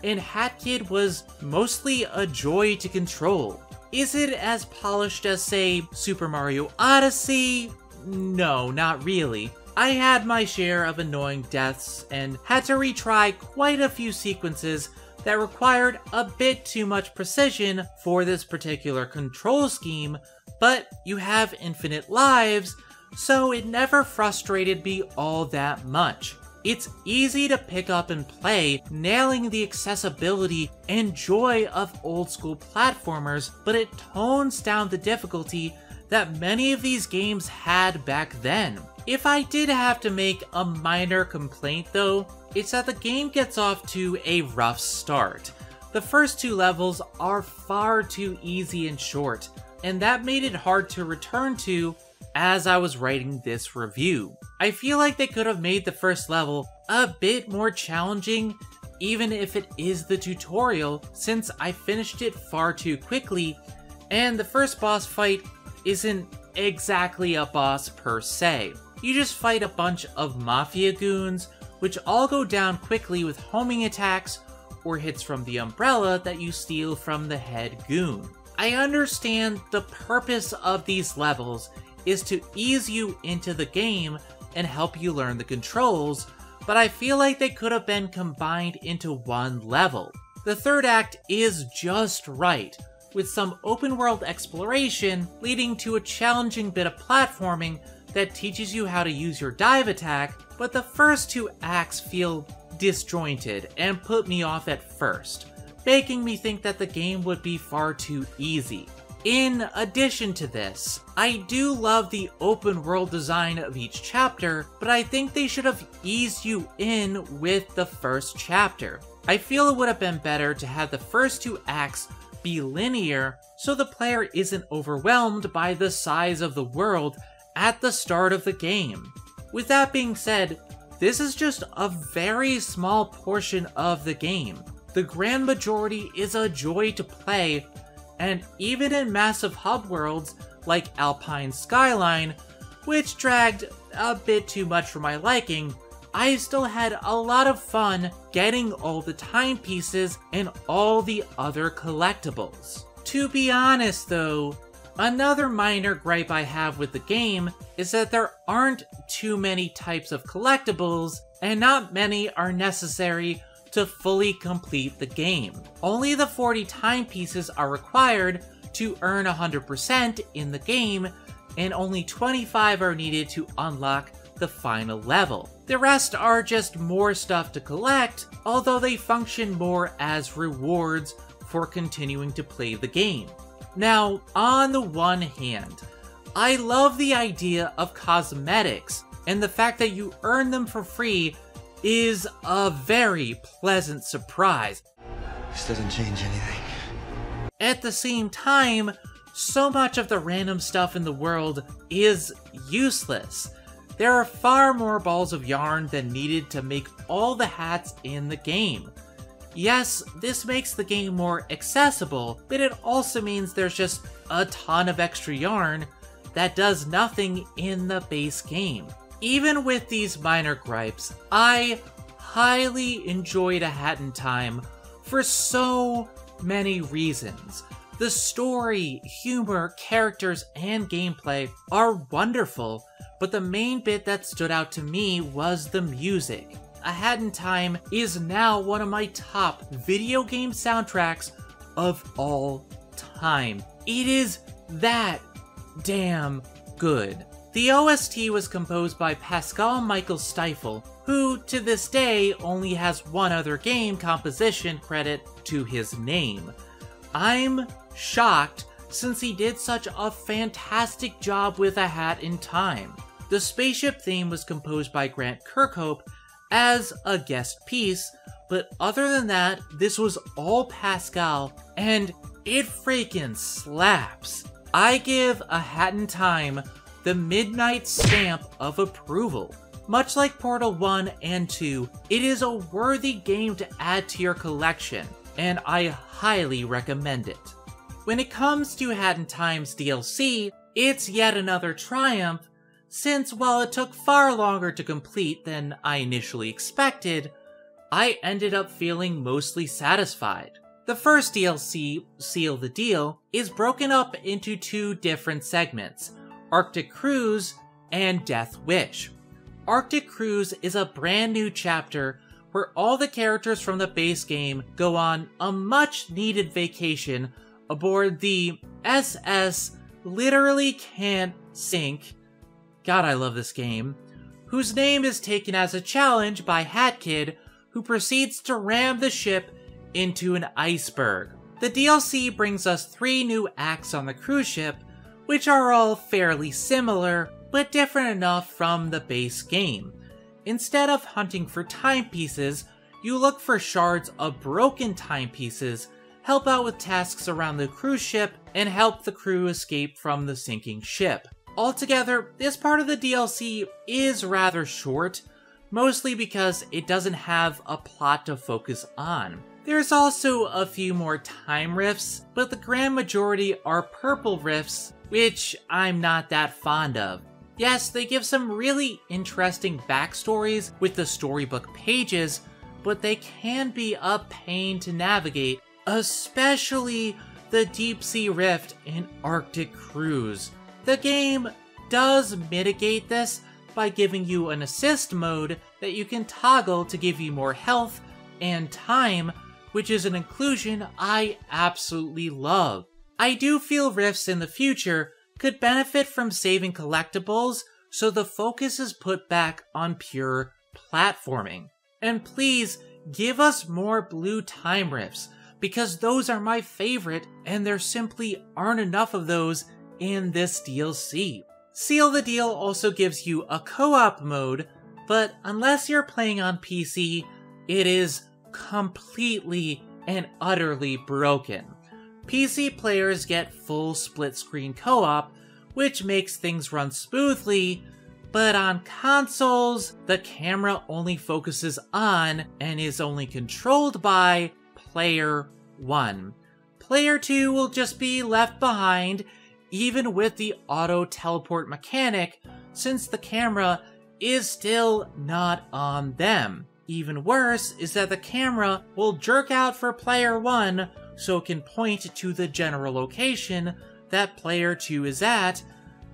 and Hat Kid was mostly a joy to control. Is it as polished as, say, Super Mario Odyssey? No, not really. I had my share of annoying deaths and had to retry quite a few sequences that required a bit too much precision for this particular control scheme, but you have infinite lives, so it never frustrated me all that much. It's easy to pick up and play, nailing the accessibility and joy of old school platformers, but it tones down the difficulty that many of these games had back then. If I did have to make a minor complaint though, it's that the game gets off to a rough start. The first two levels are far too easy and short, and that made it hard to return to as I was writing this review. I feel like they could have made the first level a bit more challenging, even if it is the tutorial, since I finished it far too quickly, and the first boss fight isn't exactly a boss per se. You just fight a bunch of mafia goons, which all go down quickly with homing attacks or hits from the umbrella that you steal from the head goon. I understand the purpose of these levels is to ease you into the game and help you learn the controls, but I feel like they could have been combined into one level. The third act is just right, with some open world exploration leading to a challenging bit of platforming that teaches you how to use your dive attack, but the first two acts feel disjointed and put me off at first, making me think that the game would be far too easy. In addition to this, I do love the open world design of each chapter, but I think they should have eased you in with the first chapter. I feel it would have been better to have the first two acts be linear so the player isn't overwhelmed by the size of the world at the start of the game. With that being said, this is just a very small portion of the game. The grand majority is a joy to play, and even in massive hub worlds like Alpine Skyline, which dragged a bit too much for my liking, I still had a lot of fun getting all the timepieces and all the other collectibles. To be honest though, another minor gripe I have with the game is that there aren't too many types of collectibles, and not many are necessary to fully complete the game. Only the 40 timepieces are required to earn 100% in the game, and only 25 are needed to unlock the final level. The rest are just more stuff to collect, although they function more as rewards for continuing to play the game. Now, on the one hand, I love the idea of cosmetics, and the fact that you earn them for free is a very pleasant surprise. This doesn't change anything. At the same time, so much of the random stuff in the world is useless. There are far more balls of yarn than needed to make all the hats in the game. Yes, this makes the game more accessible, but it also means there's just a ton of extra yarn that does nothing in the base game. Even with these minor gripes, I highly enjoyed A Hat in Time for so many reasons. The story, humor, characters, and gameplay are wonderful, but the main bit that stood out to me was the music. A Hat in Time is now one of my top video game soundtracks of all time. It is that damn good. The OST was composed by Pascal Michael Stiefel, who to this day only has one other game composition credit to his name. I'm shocked since he did such a fantastic job with A Hat in Time. The spaceship theme was composed by Grant Kirkhope as a guest piece, but other than that, this was all Pascal, and it freaking slaps. I give A Hat in Time the midnight stamp of approval. Much like Portal 1 and 2, it is a worthy game to add to your collection, and I highly recommend it. When it comes to A Hat in Time's DLC, it's yet another triumph, since while it took far longer to complete than I initially expected, I ended up feeling mostly satisfied. The first DLC, Seal the Deal, is broken up into two different segments, Arctic Cruise and Death Wish. Arctic Cruise is a brand new chapter where all the characters from the base game go on a much needed vacation aboard the SS Literally Can't Sink, God I love this game, whose name is taken as a challenge by Hat Kid, who proceeds to ram the ship into an iceberg. The DLC brings us 3 new acts on the cruise ship, which are all fairly similar, but different enough from the base game. Instead of hunting for timepieces, you look for shards of broken timepieces, help out with tasks around the cruise ship, and help the crew escape from the sinking ship. Altogether, this part of the DLC is rather short, mostly because it doesn't have a plot to focus on. There's also a few more time rifts, but the grand majority are purple rifts, which I'm not that fond of. Yes, they give some really interesting backstories with the storybook pages, but they can be a pain to navigate, especially the Deep Sea Rift in Arctic Cruise. The game does mitigate this by giving you an assist mode that you can toggle to give you more health and time, which is an inclusion I absolutely love. I do feel rifts in the future could benefit from saving collectibles, so the focus is put back on pure platforming. And please, give us more blue time rifts, because those are my favorite, and there simply aren't enough of those in this DLC. Seal the Deal also gives you a co-op mode, but unless you're playing on PC, it is completely and utterly broken. PC players get full split-screen co-op, which makes things run smoothly, but on consoles, the camera only focuses on and is only controlled by Player 1. Player 2 will just be left behind, even with the auto-teleport mechanic, since the camera is still not on them. Even worse is that the camera will jerk out for Player 1 so it can point to the general location that Player 2 is at,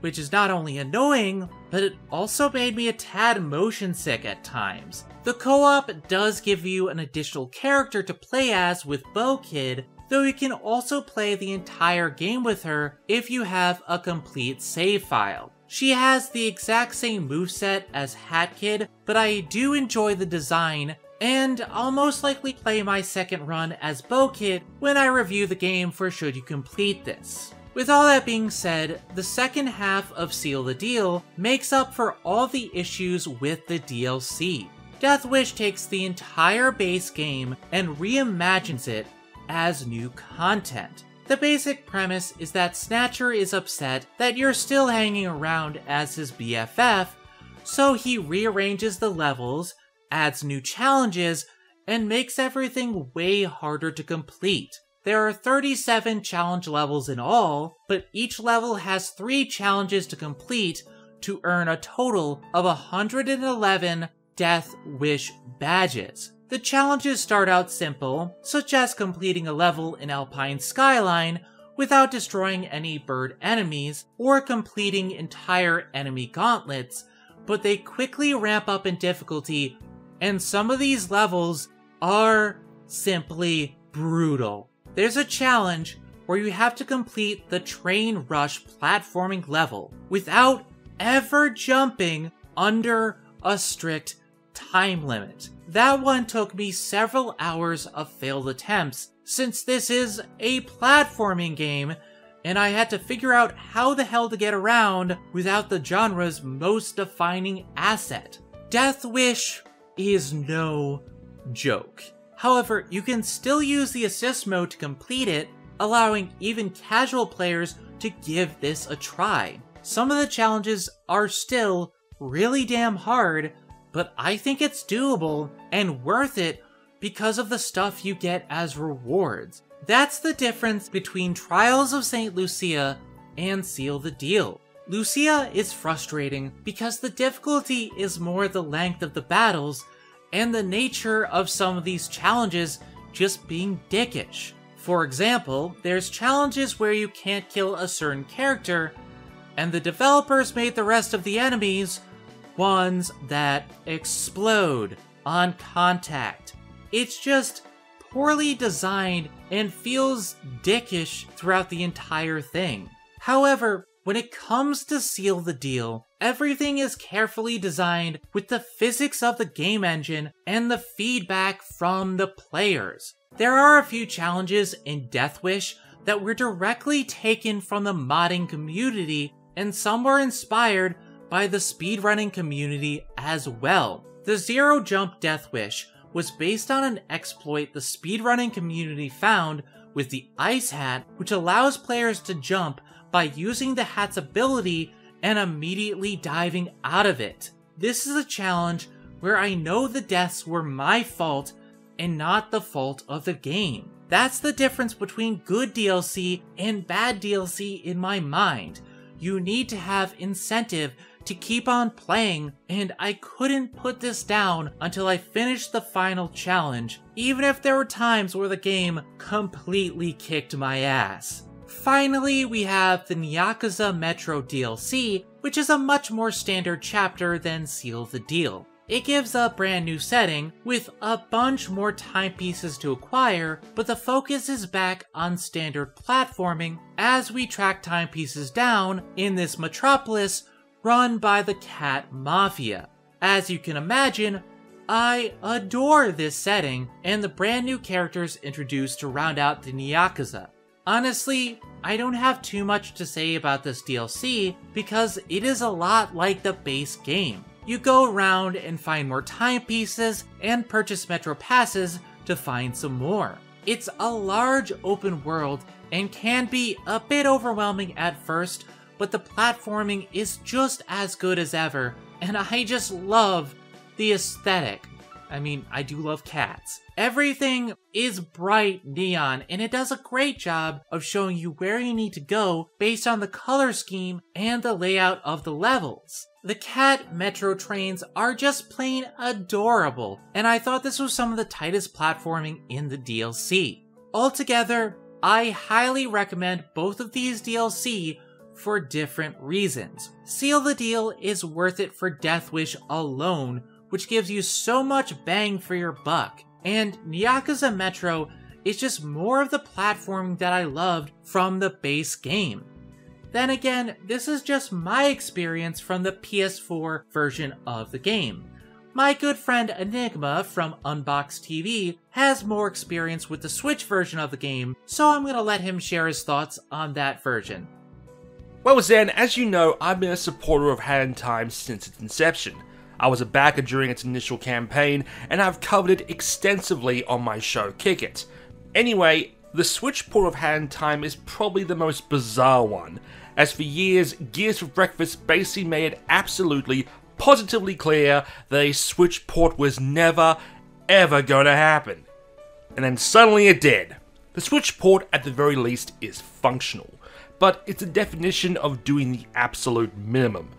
which is not only annoying, but it also made me a tad motion sick at times. The co-op does give you an additional character to play as with Bow Kid, though you can also play the entire game with her if you have a complete save file. She has the exact same moveset as Hat Kid, but I do enjoy the design and I'll most likely play my second run as Bo-Kid when I review the game for Should You Complete This. With all that being said, the second half of Seal the Deal makes up for all the issues with the DLC. Death Wish takes the entire base game and reimagines it as new content. The basic premise is that Snatcher is upset that you're still hanging around as his BFF, so he rearranges the levels, adds new challenges, and makes everything way harder to complete. There are 37 challenge levels in all, but each level has 3 challenges to complete to earn a total of 111 Death Wish badges. The challenges start out simple, such as completing a level in Alpine Skyline without destroying any bird enemies, or completing entire enemy gauntlets, but they quickly ramp up in difficulty, and some of these levels are simply brutal. There's a challenge where you have to complete the Train Rush platforming level without ever jumping under a strict time limit. That one took me several hours of failed attempts, since this is a platforming game, and I had to figure out how the hell to get around without the genre's most defining asset. Death Wish is no joke. However, you can still use the assist mode to complete it, allowing even casual players to give this a try. Some of the challenges are still really damn hard, but I think it's doable and worth it because of the stuff you get as rewards. That's the difference between Trials of St. Lucia and Seal the Deal. Lucia is frustrating because the difficulty is more the length of the battles and the nature of some of these challenges just being dickish. For example, there's challenges where you can't kill a certain character, and the developers made the rest of the enemies ones that explode on contact. It's just poorly designed and feels dickish throughout the entire thing. However, when it comes to Seal the Deal, everything is carefully designed with the physics of the game engine and the feedback from the players. There are a few challenges in Death Wish that were directly taken from the modding community, and some were inspired by the speedrunning community as well. The Zero Jump Death Wish was based on an exploit the speedrunning community found with the Ice Hat, which allows players to jump by using the hat's ability and immediately diving out of it. This is a challenge where I know the deaths were my fault and not the fault of the game. That's the difference between good DLC and bad DLC in my mind. You need to have incentive to keep on playing, and I couldn't put this down until I finished the final challenge, even if there were times where the game completely kicked my ass. Finally, we have the Yakuza Metro DLC, which is a much more standard chapter than Seal the Deal. It gives a brand new setting with a bunch more timepieces to acquire, but the focus is back on standard platforming as we track timepieces down in this metropolis run by the Cat Mafia. As you can imagine, I adore this setting and the brand new characters introduced to round out the Yakuza. Honestly, I don't have too much to say about this DLC because it is a lot like the base game. You go around and find more timepieces and purchase Metro Passes to find some more. It's a large open world and can be a bit overwhelming at first, but the platforming is just as good as ever, and I just love the aesthetic. I mean, I do love cats. Everything is bright neon, and it does a great job of showing you where you need to go based on the color scheme and the layout of the levels. The cat metro trains are just plain adorable, and I thought this was some of the tightest platforming in the DLC. Altogether, I highly recommend both of these DLC for different reasons. Seal the Deal is worth it for Death Wish alone, which gives you so much bang for your buck. And Yakuza Metro is just more of the platforming that I loved from the base game. Then again, this is just my experience from the PS4 version of the game. My good friend Enigma from Unbox TV has more experience with the Switch version of the game, so I'm gonna let him share his thoughts on that version. Well Zen, as you know, I've been a supporter of Hat in Time since its inception. I was a backer during its initial campaign, and I've covered it extensively on my show Kick It. Anyway, the Switch port of Hat in Time is probably the most bizarre one, as for years, Gears for Breakfast basically made it absolutely, positively clear that a Switch port was never, ever gonna happen. And then suddenly it did. The Switch port, at the very least, is functional, but it's a definition of doing the absolute minimum.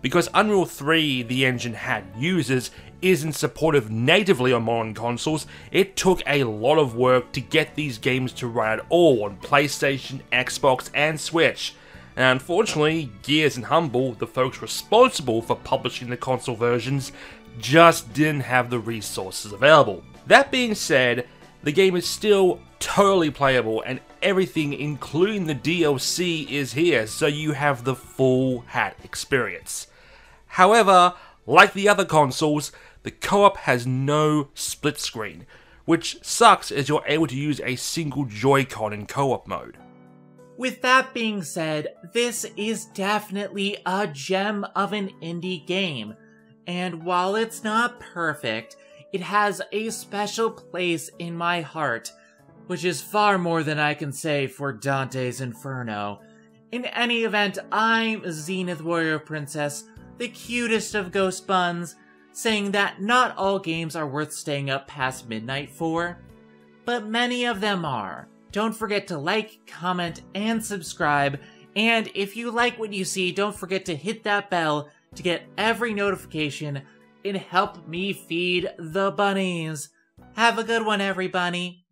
Because Unreal 3, the engine Hat uses, isn't supported natively on modern consoles, it took a lot of work to get these games to run at all on PlayStation, Xbox, and Switch. And unfortunately, Gears and Humble, the folks responsible for publishing the console versions, just didn't have the resources available. That being said, the game is still totally playable and everything including the DLC is here, so you have the full Hat experience. However, like the other consoles, the co-op has no split screen, which sucks as you're able to use a single Joy-Con in co-op mode. With that being said, this is definitely a gem of an indie game, and while it's not perfect, it has a special place in my heart, which is far more than I can say for Dante's Inferno. In any event, I'm Zenith Warrior Princess, the cutest of ghost buns, saying that not all games are worth staying up past midnight for, but many of them are. Don't forget to like, comment, and subscribe, and if you like what you see, don't forget to hit that bell to get every notification and help me feed the bunnies. Have a good one, everybody.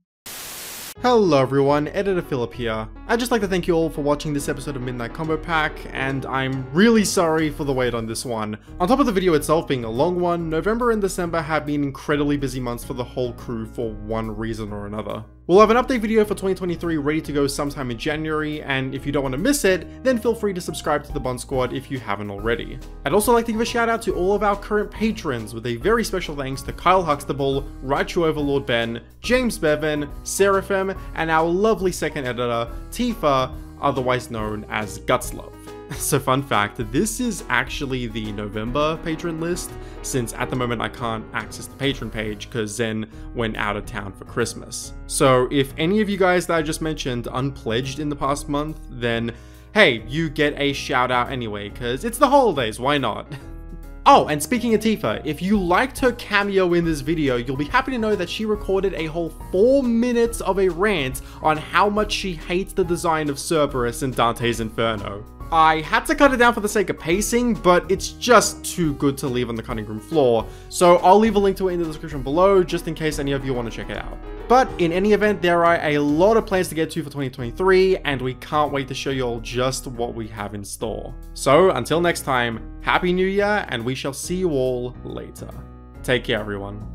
Hello everyone, Editor Philip here. I'd just like to thank you all for watching this episode of Midnight Combo Pack, and I'm really sorry for the wait on this one. On top of the video itself being a long one, November and December have been incredibly busy months for the whole crew for one reason or another. We'll have an update video for 2023 ready to go sometime in January, and if you don't want to miss it, then feel free to subscribe to the Bun Squad if you haven't already. I'd also like to give a shout out to all of our current patrons, with a very special thanks to Kyle Huxtable, Raichu Overlord Ben, James Bevan, Seraphim, and our lovely second editor, Tifa, otherwise known as Gutslove. So fun fact, this is actually the November patron list, since at the moment I can't access the patron page because Zen went out of town for Christmas. So if any of you guys that I just mentioned unpledged in the past month, then hey, you get a shout out anyway, because it's the holidays, why not? Oh, and speaking of Tifa, if you liked her cameo in this video, you'll be happy to know that she recorded a whole 4 minutes of a rant on how much she hates the design of Cerberus in Dante's Inferno. I had to cut it down for the sake of pacing, but it's just too good to leave on the cutting room floor, so I'll leave a link to it in the description below just in case any of you want to check it out. But in any event, there are a lot of plans to get to for 2023, and we can't wait to show you all just what we have in store. So until next time, Happy New Year, and we shall see you all later. Take care everyone.